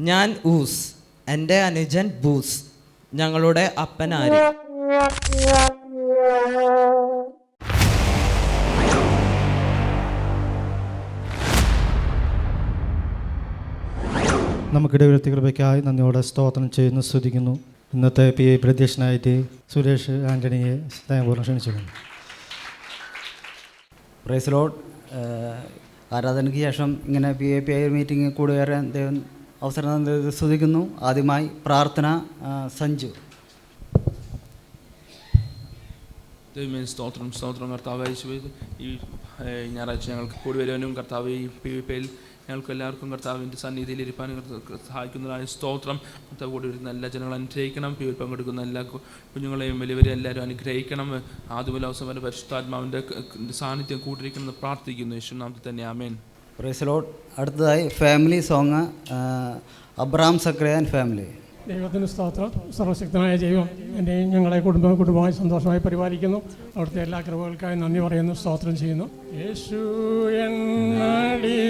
ഞാൻ ഊസ്, എൻ്റെ അനുജൻ ബൂസ്, ഞങ്ങളുടെ അപ്പൻ ആര്? നമുക്കിടെ വ്യക്തികൃപയ്ക്കായി നന്ദിയോടെ സ്തോത്രം ചെയ്യുന്നു, സ്തുതിക്കുന്നു. ഇന്നത്തെ PA പ്രത്യക്ഷനായിട്ട് സുരേഷ് ആൻ്റണിയെ സ്നേഹപൂർവ്വം ക്ഷണിച്ചിരുന്നു. Praise Lord. ആരാധനയ്ക്ക് ശേഷം ഇങ്ങനെ PA മീറ്റിംഗ് കൂടി വരാൻ ദൈവം അവസരം സ്തുതിക്കുന്നു. ആദ്യമായി പ്രാർത്ഥന. സഞ്ജു. ദൈവമേ സ്തോത്രം കർത്താവ് യേശുവേ, ഈ ഞായറാഴ്ച ഞങ്ങൾക്ക് കൂടി വരുവാനും കർത്താവ് ഈ PA ഞങ്ങൾക്ക് എല്ലാവർക്കും കർത്താവിൻ്റെ സന്നിധിയിൽ ഇരിപ്പാനും സഹായിക്കുന്നതായ സ്തോത്രം. കർത്താവ് കൂടി വരുന്ന എല്ലാ ജനങ്ങളും അനുഗ്രഹിക്കണം. PA പങ്കെടുക്കുന്ന എല്ലാ കുഞ്ഞുങ്ങളെയും വലിയവരെയും എല്ലാവരും അനുഗ്രഹിക്കണം. ആദ്യമല്ല അവസാനം വരെ പരിശുദ്ധാത്മാവിൻ്റെ സാന്നിധ്യം കൂട്ടിരിക്കണമെന്ന് പ്രാർത്ഥിക്കുന്നു. യേശുനാമത്തിൽ തന്നെ ആമേൻ. Praise Lord. അടുത്തതായി family song. Abraham Sakariyan family. ദൈവത്തിന് സ്തോത്രം. സർവശക്തനായ ദൈവം എന്നെയും ഞങ്ങളെ കുടുംബമായി സന്തോഷമായി പരിപാലിക്കുന്നു. അവിടുത്തെ എല്ലാ കൃപകൾക്കായി നന്ദി പറയുന്നു, സ്തോത്രം ചെയ്യുന്നു. യേശു എന്നടിസ്ഥാനം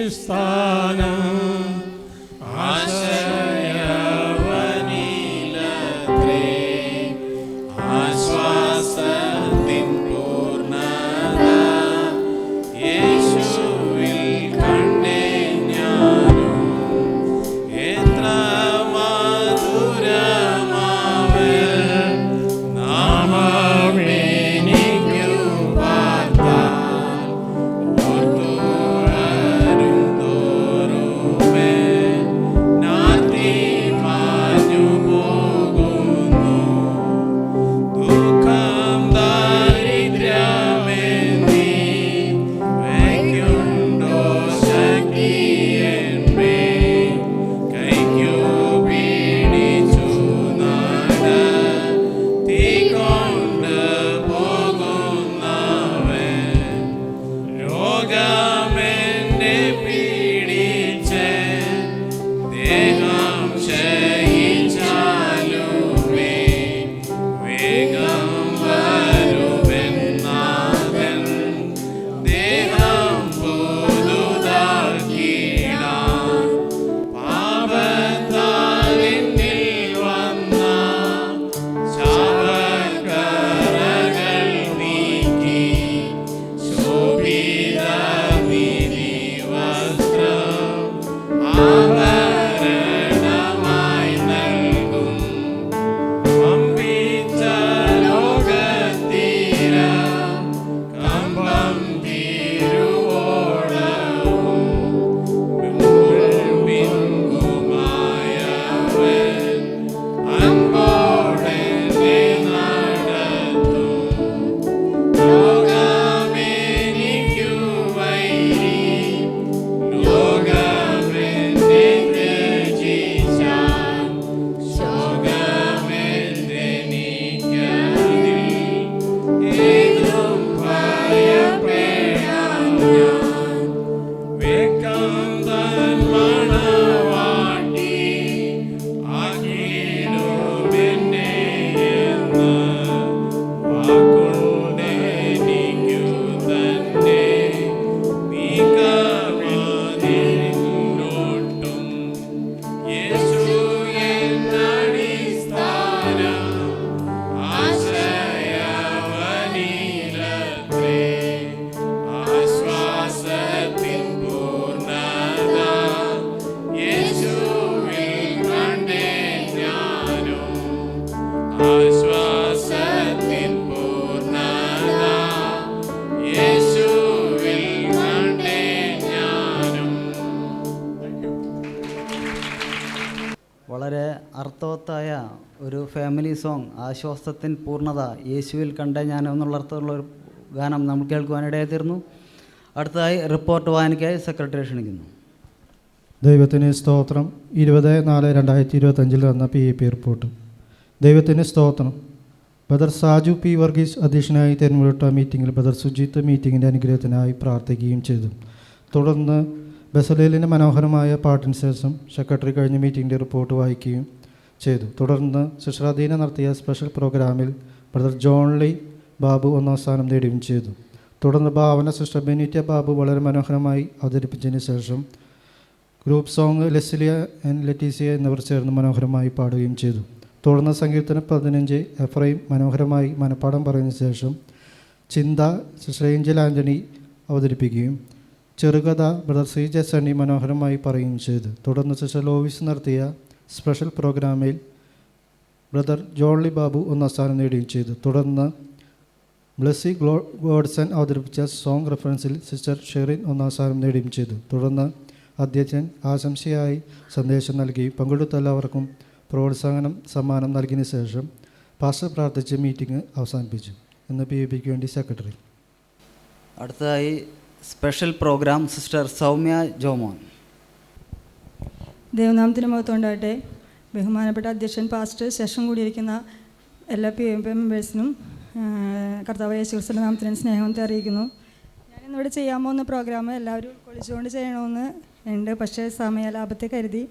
വളരെ അർത്ഥവത്തായ ഒരു ഫാമിലി സോങ്. ആശ്വാസത്തിൻ പൂർണ്ണത യേശുവിൽ കണ്ടേ ഞാൻ എന്നുള്ള അർത്ഥമുള്ള ഒരു ഗാനം നമ്മൾ കേൾക്കുവാനിടയായി തീർന്നു. അടുത്തതായി റിപ്പോർട്ട് വായനയ്ക്കായി സെക്രട്ടറി ക്ഷണിക്കുന്നു. ദൈവത്തിന് സ്തോത്രം. 20/4/2025 നടന്ന PAP റിപ്പോർട്ട്. ദൈവത്തിന് സ്തോത്രം. ബദർ സാജു P. വർഗീസ് അധ്യക്ഷനായി തിരഞ്ഞെടുത്ത മീറ്റിങ്ങിൽ ബദർ സുജിത്ത് മീറ്റിങ്ങിൻ്റെ അനുഗ്രഹത്തിനായി പ്രാർത്ഥിക്കുകയും ചെയ്തു. തുടർന്ന് ബസലേലിൻ്റെ മനോഹരമായ പാട്ടിന് ശേഷം സെക്രട്ടറി കഴിഞ്ഞ മീറ്റിങ്ങിൻ്റെ റിപ്പോർട്ട് വായിക്കുകയും ചെയ്തു. തുടർന്ന് സിസ്റ്റർ നടത്തിയ സ്പെഷ്യൽ പ്രോഗ്രാമിൽ ബ്രദർ ജോൺലി ബാബു ഒന്നാം സ്ഥാനം നേടുകയും ചെയ്തു. തുടർന്ന് ഭാവന സിസ്റ്റർ ബെനീറ്റ ബാബു വളരെ മനോഹരമായി അവതരിപ്പിച്ചതിന് ശേഷം ഗ്രൂപ്പ് സോങ് ലെസ്ലിയ ആൻഡ് ലെറ്റീസിയ എന്നിവർ ചേർന്ന് മനോഹരമായി പാടുകയും ചെയ്തു. തുടർന്ന് സങ്കീർത്തനം 15 എഫ്രൈം മനോഹരമായി മനപ്പാഠം പറയുന്ന ശേഷം ചിന്ത സിസ്റ്റർ ഏഞ്ചൽ ആൻ്റണി അവതരിപ്പിക്കുകയും ചെറുകഥ ബ്രദർ സി ജെ സണ്ണി മനോഹരമായി പറയുകയും ചെയ്തു. തുടർന്ന് സിസ്റ്റർ ലോവിസ് നടത്തിയ സ്പെഷ്യൽ പ്രോഗ്രാമിൽ ബ്രദർ ജോൺലി ബാബു 1ാം സ്ഥാനം നേടുകയും ചെയ്തു. തുടർന്ന് ബ്ലെസ്സി ഗോഡ്സൺ അവതരിപ്പിച്ച സോങ് റെഫറൻസിൽ സിസ്റ്റർ ഷെറിൻ 1ാം സ്ഥാനം നേടുകയും ചെയ്തു. തുടർന്ന് അധ്യക്ഷൻ ആശംസയായി സന്ദേശം നൽകുകയും പങ്കെടുത്ത എല്ലാവർക്കും പ്രോത്സാഹനം സമ്മാനം നൽകിയതിനു ശേഷം പാസ്റ്റർ പ്രാർത്ഥിച്ച് മീറ്റിംഗ് അവസാനിപ്പിച്ചു എന്ന് PAPക്ക് വേണ്ടി സെക്രട്ടറി. അടുത്തതായി special program sister Soumya Jomon. ദൈവനാമത്തിന് മഹത്വം ഉണ്ടാകട്ടെ. ബഹുമാനപ്പെട്ട അധ്യക്ഷൻ പാസ്റ്റർ സെഷൻ കൂടിയിരിക്കുന്ന എല്ലാ PAP മെമ്പേഴ്സിനും കർത്താവ് യേശു ക്രിസ്തുവിന്റെ നാമത്തിന് സ്നേഹത്തെ അറിയിക്കുന്നു. ഞാനിന്നിവിടെ ചെയ്യാൻ പോകുന്ന പ്രോഗ്രാം എല്ലാവരും ഉൾക്കൊള്ളിച്ചുകൊണ്ട് ചെയ്യണമെന്ന് ഉണ്ട്. പക്ഷേ സമയലാഭത്തെ കരുതി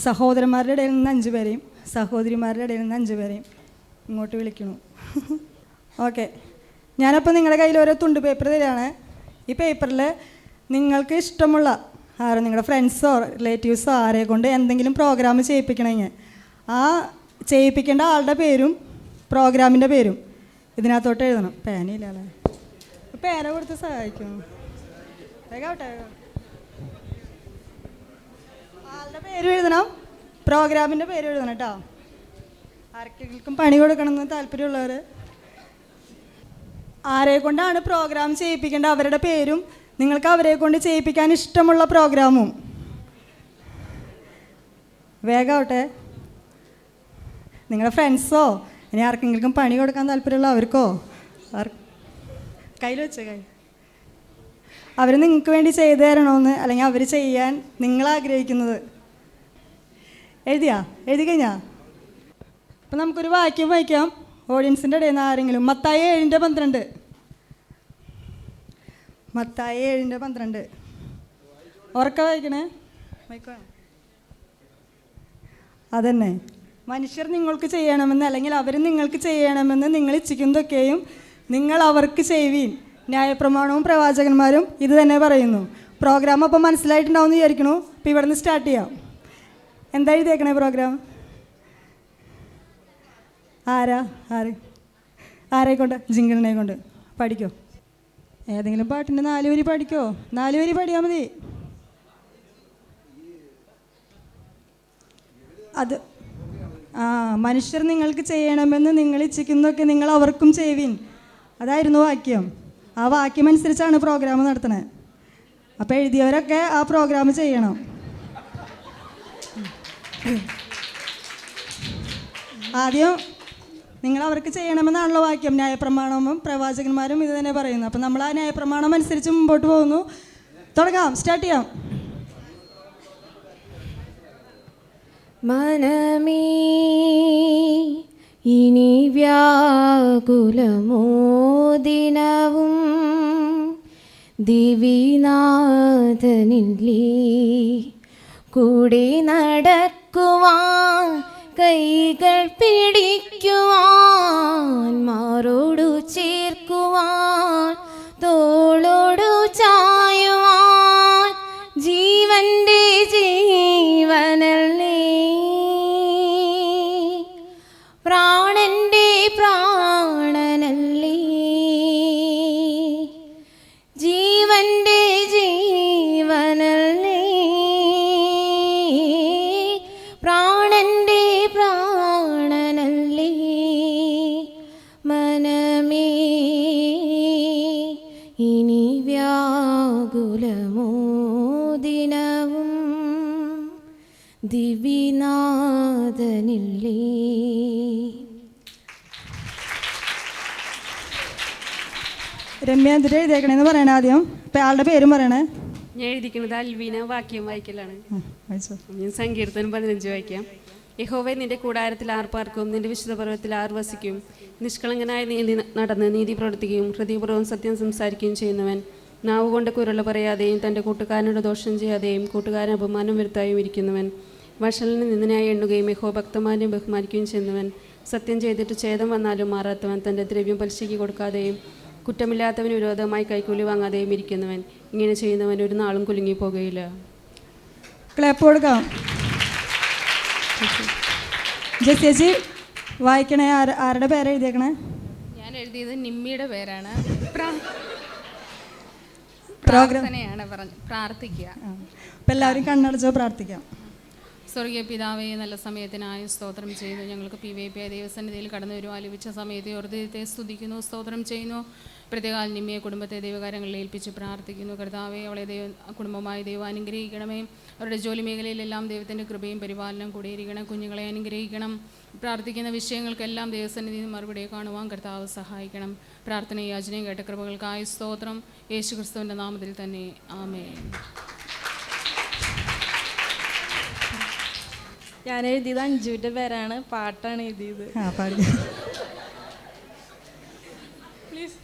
സഹോദരന്മാരുടെ ഇടയിൽ നിന്ന് 5 പേരെയും സഹോദരിമാരുടെ ഇടയിൽ നിന്ന് 5 പേരെയും ഇങ്ങോട്ട് വിളിക്കണു. ഓക്കെ, ഞാനപ്പോൾ നിങ്ങളുടെ കയ്യിൽ ഓരോ തുണ്ട് പേപ്പർ തരികയാണ്. ഈ പേപ്പറിൽ നിങ്ങൾക്ക് ഇഷ്ടമുള്ള നിങ്ങളുടെ ഫ്രണ്ട്സോ റിലേറ്റീവ്സോ ആരെ കൊണ്ട് എന്തെങ്കിലും പ്രോഗ്രാം ചെയ്യിപ്പിക്കണമെങ്കിൽ ആ ചെയ്യിപ്പിക്കേണ്ട ആളുടെ പേരും പ്രോഗ്രാമിൻ്റെ പേരും ഇതിനകത്തോട്ട് എഴുതണം. പേനയില്ലേ, പേന കൊടുത്ത് സഹായിക്കും. വേഗാവട്ടെ, ആളുടെ പേരും എഴുതണം, പ്രോഗ്രാമിൻ്റെ പേരും എഴുതണം കേട്ടോ. ആർക്കെങ്കിലും പണി കൊടുക്കണമെന്ന് താല്പര്യമുള്ളവർ ആരെ കൊണ്ടാണ് പ്രോഗ്രാം ചെയ്യിപ്പിക്കേണ്ടത് അവരുടെ പേരും നിങ്ങൾക്ക് അവരെ കൊണ്ട് ചെയ്യിപ്പിക്കാൻ ഇഷ്ടമുള്ള പ്രോഗ്രാമും വേഗാവട്ടെ. നിങ്ങളുടെ ഫ്രണ്ട്സോ ഇനി ആർക്കെങ്കിലും പണി കൊടുക്കാൻ താല്പര്യമുള്ള അവർക്കോ കയ്യിൽ വെച്ച കൈ അവർ നിങ്ങൾക്ക് വേണ്ടി ചെയ്തു തരണമെന്ന് അല്ലെങ്കിൽ അവർ ചെയ്യാൻ നിങ്ങൾ ആഗ്രഹിക്കുന്നത് എഴുതി കഴിഞ്ഞാ? അപ്പം നമുക്കൊരു വാക്യം വായിക്കാം ഓഡിയൻസിൻ്റെ ഇടയിൽ നിന്ന് ആരെങ്കിലും. മത്തായി 7:12. മത്തായി 7:12 ഉറക്കം വായിക്കണേ. അതന്നെ, മനുഷ്യർ നിങ്ങൾക്ക് ചെയ്യണമെന്ന് അല്ലെങ്കിൽ അവർ നിങ്ങൾക്ക് ചെയ്യണമെന്ന് നിങ്ങൾ ഇച്ഛിക്കുന്നതൊക്കെയും നിങ്ങൾ അവർക്ക് ചെയ്യുവീൻ. ന്യായപ്രമാണവും പ്രവാചകന്മാരും ഇത് തന്നെ പറയുന്നു. പ്രോഗ്രാം അപ്പം മനസ്സിലായിട്ടുണ്ടാവും എന്ന് വിചാരിക്കണു. അപ്പോൾ ഇവിടെ നിന്ന് സ്റ്റാർട്ട് ചെയ്യാം. എന്താ എഴുതിയേക്കണേ പ്രോഗ്രാം? ആരെ കൊണ്ട്? ജിങ്കിളിനെ കൊണ്ട്. പഠിക്കോ? ഏതെങ്കിലും പാട്ടിൻ്റെ 4 വരി പഠിക്കോ? 4 വരി പഠിയാൽ മതി. അത് മനുഷ്യർ നിങ്ങൾക്ക് ചെയ്യണമെന്ന് നിങ്ങൾ ഇച്ഛിക്കുന്നതൊക്കെ നിങ്ങൾ അവർക്കും ചെയ്യുവിൻ. അതായിരുന്നു വാക്യം. ആ വാക്യം അനുസരിച്ചാണ് പ്രോഗ്രാം നടത്തണത്. അപ്പോൾ എഴുതിയവരൊക്കെ ആ പ്രോഗ്രാം ചെയ്യണം. ആദ്യം നിങ്ങൾ അവർക്ക് ചെയ്യണമെന്നാണല്ലോ വാക്യം. ന്യായപ്രമാണവും പ്രവാചകന്മാരും ഇത് തന്നെ പറയുന്നു. അപ്പം നമ്മൾ ആ ന്യായപ്രമാണം അനുസരിച്ച് മുമ്പോട്ട് പോകുന്നു. തുടങ്ങാം, സ്റ്റാർട്ട് ചെയ്യാം. മനമേ ഇനി വ്യാകുലമോ ദിനവും ദിവിനാഥനില്ലേ കൂടെ നടക്കുവാൻ കൈകൾ പിടിക്കുവാൻ മാറോടു ചേർക്കുവാൻ തോളോടു ചായുവാൻ ജീവന്റെ ജീവനല്ലേ പ്രാണന്റെ പ്രാണനല്ലേ ജീവന്റെ ജീവനല്ലേ പ്രാണന്റെ പ്രാണനല്ലേ മനമേ ഇനി വ്യാകുലമോ ദിനവും ദിവിനാഥനില്ലേ. രമ്യ എന്തിട്ട് എഴുതിയേക്കണേന്ന് പറയണേ ആദ്യം. ഇപ്പം ആളുടെ പേരും പറയണേ. ഞാൻ എഴുതിക്കുന്നത് അൽവീന. വാക്യം വായിക്കലാണ്. വായിച്ചോ. ഞാൻ സങ്കീർത്തനം 15 വായിക്കാം. യഹോവേ, നിന്റെ കൂടാരത്തിൽ ആർ പാർക്കും, നിന്റെ വിശുദ്ധ പർവ്വതത്തിൽ ആർ വസിക്കും? നിഷ്കളങ്കനായ നീതി നടന്ന് നീതി പ്രവർത്തിക്കുകയും ഹൃദയപൂർവ്വം സത്യം സംസാരിക്കുകയും ചെയ്യുന്നവൻ, നാവുകൊണ്ട് കുരുള പറയാതെയും തൻ്റെ കൂട്ടുകാരനോട് ദോഷം ചെയ്യാതെയും കൂട്ടുകാരൻ അപമാനം വരുത്തായും ഇരിക്കുന്നവൻ, വഷലിന് നിന്ദനായി എണ്ണുകയും യഹോഭക്തന്മാരെ ബഹുമാനിക്കുകയും ചെയ്യുന്നവൻ, സത്യം ചെയ്തിട്ട് ഛേദം വന്നാലും മാറാത്തവൻ, തൻ്റെ ദ്രവ്യം പലിശയ്ക്ക് കൊടുക്കാതെയും കുറ്റമില്ലാത്തവന് വിരോധമായി കൈക്കൂലി വാങ്ങാതെയും ഇരിക്കുന്നവൻ, ഇങ്ങനെ ചെയ്യുന്നവൻ ഒരു നാളും കുലുങ്ങിപ്പോകുകയില്ല. ക്ലാപ്പ് കൊടുക്കാം. ജെസ്സിയേച്ചി വായിക്കണേ. ആരുടെ പേര് എഴുതിയേക്കണേ? ഞാൻ എഴുതിയത് നിമ്മിയുടെ പേരാണ്. പ്രോഗ്രാം പ്രാർത്ഥിക്കുക. അപ്പം എല്ലാവരും കണ്ണടച്ചോ, പ്രാർത്ഥിക്കാം. സ്വർഗീയ പിതാവേ, നല്ല സമയത്തിനായി സ്തോത്രം ചെയ്യുന്നു. ഞങ്ങൾക്ക് PYP ദൈവസന്നിധിയിൽ കടന്നു വരും ആലപിച്ച സമയത്തെ ഹൃദയത്തെ സ്തുതിക്കുന്നു, സ്തോത്രം ചെയ്യുന്നു. പ്രത്യേക നിമ്മിയെ കുടുംബത്തെ ദൈവകാര്യങ്ങളിൽ ഏൽപ്പിച്ച് പ്രാർത്ഥിക്കുന്നു. കർത്താവെ, അവളെ കുടുംബമായി ദൈവം അനുഗ്രഹിക്കണമേ. അവരുടെ ജോലി മേഖലയിലെല്ലാം ദൈവത്തിൻ്റെ കൃപയും പരിപാലനം കൂടിയിരിക്കണം. കുഞ്ഞുങ്ങളെ അനുഗ്രഹിക്കണം. പ്രാർത്ഥിക്കുന്ന വിഷയങ്ങൾക്കെല്ലാം ദൈവസന്നിധിയിൽ മറുപടി കാണുവാൻ കർത്താവ് സഹായിക്കണം. പ്രാർത്ഥനയും യാചനയും കേട്ട കൃപകൾക്കായി സ്തോത്രം. യേശു ക്രിസ്തുവിൻ്റെ നാമത്തിൽ തന്നെ ആമേൻ. ഞാൻ എഴുതിയത് അഞ്ജുവിൻ്റെ പേരാണ്. പാട്ടാണ് എഴുതിയത്. പ്ലീസ്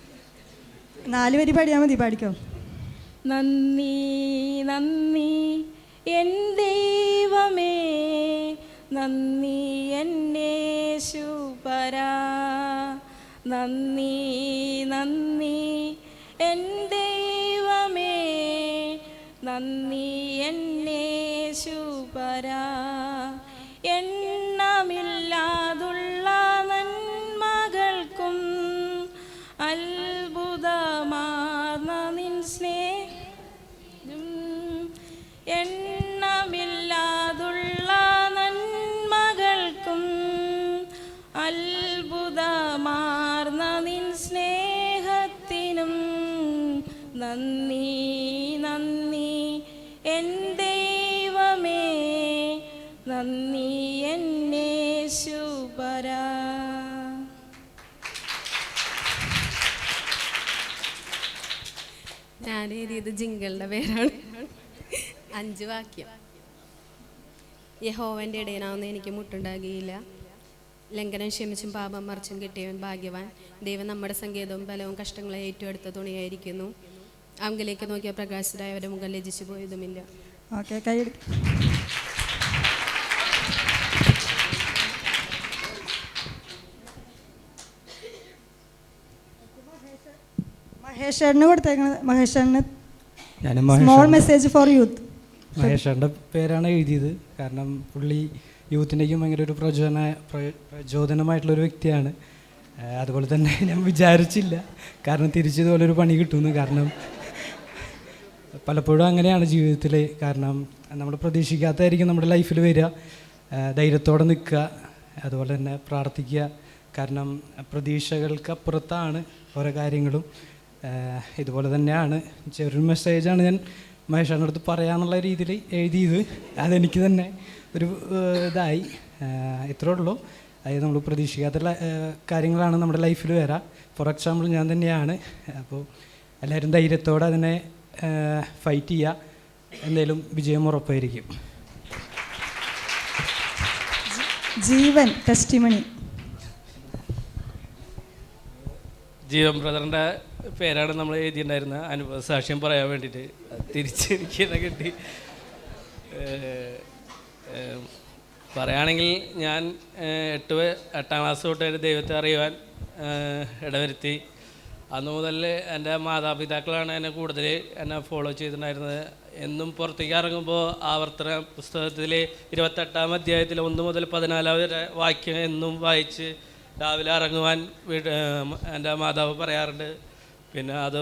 4 വരി പാടിയാൽ മതി. പാടിക്കോ. നന്ദി നന്ദി എൻ ദൈവമേ, നന്ദി എന്നേശുപരാ, നന്ദി നന്ദി എൻ ദൈവമേ, നന്ദി എന്നേശുപരാ. എണ്ണമില്ലാതുള്ള നന്മകൾക്കും അത്ഭുതമാർന്ന നിൻ സ്നേഹം, എണ്ണമില്ലാതുള്ള നന്മകൾക്കും അത്ഭുതമാർന്ന നിൻ സ്നേഹത്തിനും നന്ദി നന്ദി എൻ ദൈവമേ, നന്ദി എന്നേശുപരാ. ഞാൻ എഴുതിയത് ജിങ്കളുടെ പേരാണ്. 5 വാക്യം. യഹോവൻ്റെ ഇടയനാവുന്ന എനിക്ക് മുട്ടുണ്ടാകുകയില്ല. ലംഘനം ക്ഷമിച്ചും പാപം മറിച്ചും കിട്ടിയവൻ ഭാഗ്യവാൻ. ദൈവം നമ്മുടെ സങ്കേതവും ബലവും കഷ്ടങ്ങളെ ഏറ്റെടുത്ത തുണിയായിരിക്കുന്നു. അവങ്കിലേക്ക് നോക്കിയ പ്രകാശിതരായവരുടെ മുഖം ലജിച്ചു പോയതുമില്ല. ഓക്കെ, കൈ മഹേഷേട്ടന് കൊടുത്തേക്കണത്. മഹേഷേട്ടന് സ്മോൾ മെസ്സേജ് ഫോർ യൂത്ത്. മഹേഷേട്ടൻ്റെ പേരാണ് എഴുതിയത്. കാരണം പുള്ളി യൂത്തിൻ്റെയും ഭയങ്കര ഒരു പ്രചോദനമായിട്ടുള്ളൊരു വ്യക്തിയാണ്. അതുപോലെ തന്നെ ഞാൻ വിചാരിച്ചില്ല കാരണം തിരിച്ചതുപോലൊരു പണി കിട്ടുമെന്ന്. കാരണം പലപ്പോഴും അങ്ങനെയാണ് ജീവിതത്തിൽ. കാരണം നമ്മൾ പ്രതീക്ഷിക്കാത്തതായിരിക്കും നമ്മുടെ ലൈഫിൽ വരിക. ധൈര്യത്തോടെ നിൽക്കുക, അതുപോലെ തന്നെ പ്രാർത്ഥിക്കുക. കാരണം പ്രതീക്ഷകൾക്കപ്പുറത്താണ് ഓരോ കാര്യങ്ങളും. ഇതുപോലെ തന്നെയാണ് ചെറിയൊരു മെസ്സേജാണ് ഞാൻ മഹേഷേട്ടൻ്റെ അടുത്ത് പറയാനുള്ള രീതിയിൽ എഴുതിയത്. അതെനിക്ക് തന്നെ ഒരു ഇതായി. ഇത്രേ ഉള്ളൂ. അതായത് നമ്മൾ പ്രതീക്ഷിക്കാത്ത കാര്യങ്ങളാണ് നമ്മുടെ ലൈഫിൽ വരാം. ഫോർ എക്സാമ്പിൾ ഞാൻ തന്നെയാണ്. അപ്പോൾ എല്ലാവരും ധൈര്യത്തോടെ അതിനെ ഫൈറ്റ് ചെയ്യുക. എന്തായാലും വിജയം ഉറപ്പായിരിക്കും. ജീവൻ ടെസ്റ്റിമണി. ജീവൻ ബ്രദറിൻ്റെ പേരാണ് നമ്മൾ എഴുതിയിട്ടുണ്ടായിരുന്നത്. അനുഭവ സാക്ഷ്യം പറയാൻ വേണ്ടിയിട്ട് തിരിച്ചെനിക്ക് തന്നെ കിട്ടി. പറയുകയാണെങ്കിൽ ഞാൻ 8ാം ക്ലാസ് തൊട്ട് ദൈവത്തെ അറിയുവാൻ ഇടവരുത്തി. അന്ന് മുതൽ എൻ്റെ മാതാപിതാക്കളാണ് എന്നെ കൂടുതൽ എന്നെ ഫോളോ ചെയ്തിട്ടുണ്ടായിരുന്നത്. എന്നും പുറത്തേക്ക് ഇറങ്ങുമ്പോൾ ആവർത്തന പുസ്തകത്തിൽ 28ാം അധ്യായത്തിൽ 1 മുതൽ 14 വരെ വാക്യം എന്നും വായിച്ച് രാവിലെ ഇറങ്ങുവാൻ എൻ്റെ മാതാവ് പറയാറുണ്ട്. പിന്നെ അത്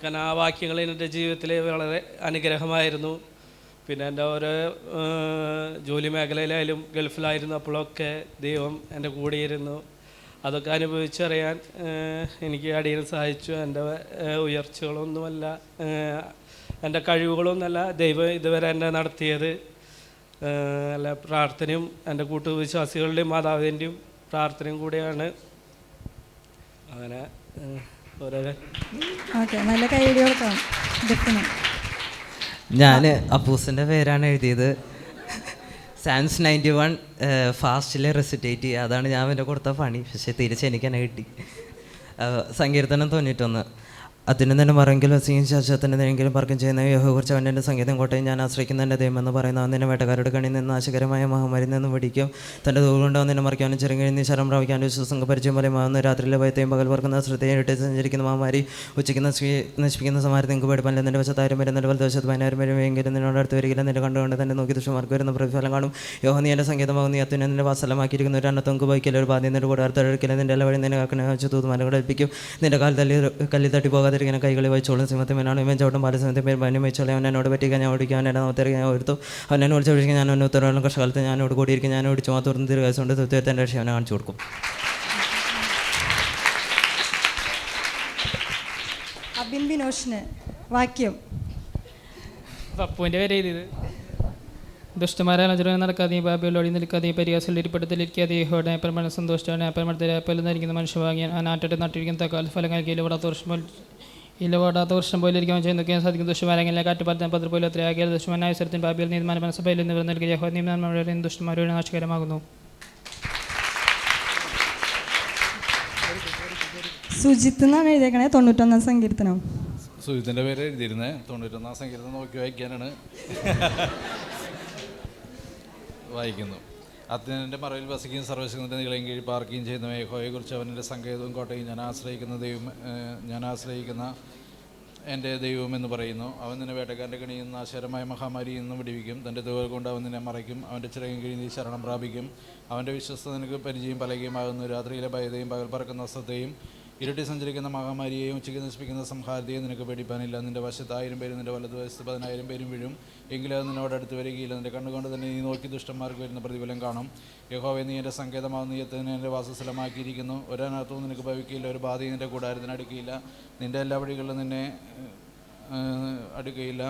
കാരണം ആ വാക്യങ്ങൾ എൻ്റെ ജീവിതത്തിൽ വളരെ അനുഗ്രഹമായിരുന്നു. പിന്നെ എൻ്റെ ഓരോ ജോലി മേഖലയിലായാലും ഗൾഫിലായിരുന്നു അപ്പോഴൊക്കെ ദൈവം എൻ്റെ കൂടെയിരുന്നു. അതൊക്കെ അനുഭവിച്ചറിയാൻ എനിക്ക് അടിയൻ സഹായിച്ചു. എൻ്റെ ഉയർച്ചകളൊന്നുമല്ല, എൻ്റെ കഴിവുകളൊന്നുമല്ല ദൈവം ഇതുവരെ എന്നെ നടത്തിയത്. അല്ല, പ്രാർത്ഥനയും എൻ്റെ കൂട്ടുവിശ്വാസികളുടെയും മാതാവിൻ്റെയും പ്രാർത്ഥനയും കൂടിയാണ്. അങ്ങനെ ഓരോ നല്ല കൈയടി കൊടുക്കാം. ഞാൻ അപ്പൂസിൻ്റെ പേരാണ് എഴുതിയത്. സാൻസ് 91 ഫാസ്റ്റിൽ റെസിറ്റേറ്റ് ചെയ്യുക, അതാണ് ഞാൻ അവൻ്റെ കൊടുത്ത പണി. പക്ഷേ തിരിച്ച് എനിക്ക് തന്നെ കിട്ടി. സങ്കീർത്തനം 91. അതിന് തന്നെ മറെങ്കിൽ വസിയും ശാശ്വതത്തിൻ്റെ നിന്നെങ്കിലും പറക്കും ചെയ്യുന്ന യഹോവയെക്കുറിച്ച് അവൻ്റെ സംഗീതം കോട്ടയും ഞാൻ ആശ്രയിക്കുന്ന എൻ്റെ ദൈവമെന്ന് പറയുന്ന അവൻ നിന്നെ വേട്ടക്കാരുടെ കണ്ണിൽ നിന്ന് നാശകരമായ മഹാമാരിയിൽ നിന്ന് പിടിക്കും. തൻ്റെ തോളുകൊണ്ട് അവൻ നിന്നെ മറിക്കാനും ചെറുകിഴി ശരം പ്രാപിക്കാനും വിശ്വസംഘ പരിചയം പോലെയാവുന്ന രാത്രിയിലെ ഭയത്തെയും പകൽ പറക്കുന്ന ശ്രദ്ധയും ഇട്ട് സഞ്ചരിക്കുന്ന മഹാമാരി ഉച്ചയ്ക്ക് നശിപ്പിക്കുന്ന സമാരം നിങ്ങൾക്ക് പഠിപ്പാനില്ല. നിൻ്റെ വശത്തായിരം പേരും നിൻ്റെ വലതുവശത്ത് 10,000 പേരും എങ്കിലും നിന്നോട് അടുത്ത് വരികില്ല. നിന്നെ കണ്ടുകൊണ്ട് തന്നെ നോക്കി ദുഷ്ടന്മാർക്ക് വരുന്ന പ്രതിഫലം കാണും. യോഹ നീ എൻ്റെ സംഗീതമാകും. നീ അത്യുന്നെ നിൻ്റെ വാസലമാക്കിയിരിക്കുന്ന ഒരു അന്നത്തൊങ്ക് ബൈക്കില്ല ഒരു ബാധ്യം നിൻ്റെ കൂടെ അടുത്തടുക്കില്ല. നിൻ്റെ എല്ലാ വഴി നിന്നെ കാക്കണ വെച്ച് തൂതുമാലകൾ ഏൽപ്പിക്കും. നിൻ്റെ കാൽ കല്ലിൽ തട്ടി പോകാതിരിക്കുന്ന കൈകളിൽ വഹിച്ചോളും. സിംഹത്തെ മേനാണ് ഇവൻ ചവിട്ടും പാല സിംഹത്തെ പേര് പനി വെച്ചോളെ. അവൻ എന്നോട് പറ്റിക്കാൻ ഞാൻ ഓടിക്കാൻ എൻ്റെ നാമത്തേക്ക് ഞാൻ ഓർത്തു. അവൻ എന്നെ വിളിച്ച് വിളിക്കാൻ ഞാൻ ഉത്തരവാദിത്തം കഷ്ടകാലത്ത് ഞാനോട് കൂടിയിരിക്കും. ഞാൻ ഓടിച്ചു ആ തുറന്ന് ദീർഘാസുകൊണ്ട് തൃപ്തിയുടെ രക്ഷ അവനെ കാണിച്ചു കൊടുക്കും. അബിൻ ബിനോഷിന് വാക്യം. പപ്പുവിൻ്റെ പേര് എഴുതിയത്. ദുഷ്ടമാരാചരണം നടക്കാതെയും ബാബികളോടി നിൽക്കാതെയും പരിഹാസത്തിൽ ഇരിപ്പടത്തിലിരിക്കാതെ യഹോവയുടെ പ്രമാണം സന്തോഷമാണ്. അപ്പമർദ്ദരാപ്പലിരിക്കുന്ന മനുഷ്യഭാഗ്യം അനാറ്റത്തെ നട്ടിരിക്കുന്ന തക്കാൽ ഫലങ്ങൾക്ക് ഇലവടാത്ത വർഷം പോലെ ഇരിക്കാൻ ചെയ്യുന്നൊക്കെയാണ് സാധിക്കും. ദുഷ്ടമാരെങ്കിലും കാറ്റുപാലത്തിന് പത്ര പോലെ അത്ര ആകിയാൽ ദുഷ്ടമായ അവസരത്തിൽ ബാബിയിൽ നീതിമാന മനസ്സഭയിൽ എന്നിവർ നൽകിയ യഹോവ നീതിമാന്മാരുടെ ദുഷ്ടന്മാരുടെ നാശകരമാകുന്നു. സുജിത്ത് എന്നാണ് എഴുതിയേക്കണേ. 91 സങ്കീർത്തനം. സുജിത്തിൻ്റെ പേര് എഴുതിയിരുന്നത് 91 സങ്കീർത്തനം നോക്കി വായിക്കാനാണ് വായിക്കുന്നു. അത്യുന്നതൻ്റെ മറവിൽ വസിക്കുകയും സർവശക്തൻ്റെ നിലയും കീഴിൽ പാർക്കുകയും ചെയ്യുന്ന യഹോവയെക്കുറിച്ച് അവൻ്റെ സങ്കേതവും കോട്ടയും ഞാൻ ആശ്രയിക്കുന്ന എൻ്റെ ദൈവം എന്ന് പറയുന്നു. അവൻ നിന്നെ വേട്ടക്കാരൻ്റെ കണിയിൽ നിന്ന് നാശകരമായ മഹാമാരിയിൽ നിന്നും വിടിവിക്കും. തൻ്റെ തോൽ കൊണ്ട് അവൻ നിന്നെ മറയ്ക്കും. അവൻ്റെ ചിറകിൻ കീഴിൽ നീ ശരണം പ്രാപിക്കും. അവൻ്റെ വിശ്വസ്ത നിനക്ക് പരിചയം പലകയുമാകുന്നു. രാത്രിയിലെ ഭയതയും പകൽ പറക്കുന്ന അസ്വസ്ഥയും ഇരുട്ടി സഞ്ചരിക്കുന്ന മഹാമാരിയെയും ഉച്ചയ്ക്ക് നശിപ്പിക്കുന്ന സംഹാരത്തെയും നിനക്ക് പേടിപ്പാനില്ല. നിൻ്റെ വശത്ത് 1000 പേരും നിൻ്റെ വലതുവശത്ത് 10,000 പേരും വീഴും. എങ്കിലും അത് നിന്നോട് അടുത്ത് വരികയില്ല. നിൻ്റെ കണ്ണുകൊണ്ട് തന്നെ നീ നോക്കി ദുഷ്ടന്മാർക്ക് വരുന്ന പ്രതിഫലം കാണും. യഹോവേ, നീ എൻ്റെ സങ്കേതമാകുന്ന നീ എത്തതിനെ എൻ്റെ വാസസ്ഥലമാക്കിയിരിക്കുന്നു. ഒരനർത്ഥവും നിനക്ക് ഭവിക്കില്ല. ഒരു ബാധയും നിൻ്റെ കൂടാരത്തിന് അടുക്കിയില്ല. നിൻ്റെ എല്ലാ വഴികളിലും നിന്നെ അടുക്കയില്ല.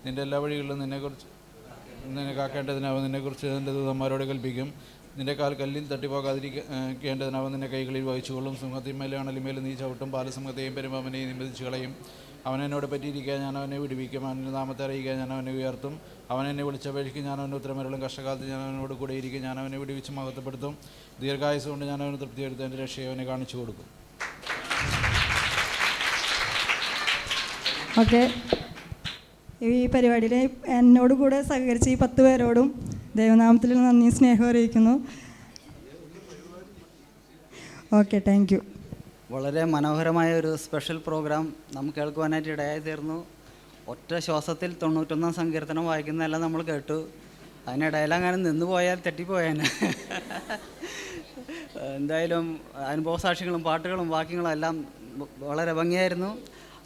നിൻ്റെ എല്ലാ വഴികളിലും നിന്നെ കാക്കേണ്ടതിന് അവൻ നിന്നെക്കുറിച്ച് നിൻ്റെ ദൂതന്മാരോട് കൽപ്പിക്കും. നിൻ്റെ കാൽ കല്ലിൽ തട്ടിപ്പോകാതിരിക്കേണ്ടതിന് അവൻ നിന്നെ കൈകളിൽ വഹിച്ചുകൊള്ളും. സിംഹത്തിന്മേലും അണലിന്മേലും നീ ചവിട്ടും. പാലസിംഹത്തെയും പെരുമ്പവനെയും നിബന്ധിച്ച് കളയും. അവൻ എന്നോട് പറ്റിയിരിക്കാൻ ഞാൻ അവനെ വിടുവിക്കും. അവൻ്റെ നാമത്തെ അറിയിക്കാൻ ഞാൻ അവനെ ഉയർത്തും. അവൻ എന്നെ വിളിച്ചപേക്ഷിക്കും. ഞാൻ അവൻ്റെ ഉത്തരമരുളും. കഷ്ടകാലത്ത് ഞാൻ അവനോട് കൂടെയിരിക്കും. ഞാൻ അവനെ വിടുവിച്ച് മഹത്വപ്പെടുത്തും. ദീർഘായുസ് കൊണ്ട് ഞാൻ അവന് തൃപ്തിയെടുത്ത് എൻ്റെ രക്ഷയെ അവനെ കാണിച്ചു കൊടുക്കും. ഓക്കെ, ഈ പരിപാടിയിൽ എന്നോട് കൂടെ സഹകരിച്ച ഈ 10 പേരോടും ദൈവനാമത്തിൽ നന്ദി സ്നേഹം അറിയിക്കുന്നു. Okay, thank you. വളരെ മനോഹരമായ ഒരു സ്പെഷ്യൽ പ്രോഗ്രാം നമുക്ക് കേൾക്കുവാനായിട്ട് ഇടയായി തീർന്നു. ഒറ്റ ശ്വാസത്തിൽ 91 സങ്കീർത്തനം വായിക്കുന്നതെല്ലാം നമ്മൾ കേട്ടു. അതിനിടയിലങ്ങനെ നിന്ന് പോയാൽ തെറ്റിപ്പോയാൽ. എന്തായാലും അനുഭവസാക്ഷികളും പാട്ടുകളും വാക്യങ്ങളും എല്ലാം വളരെ ഭംഗിയായിരുന്നു.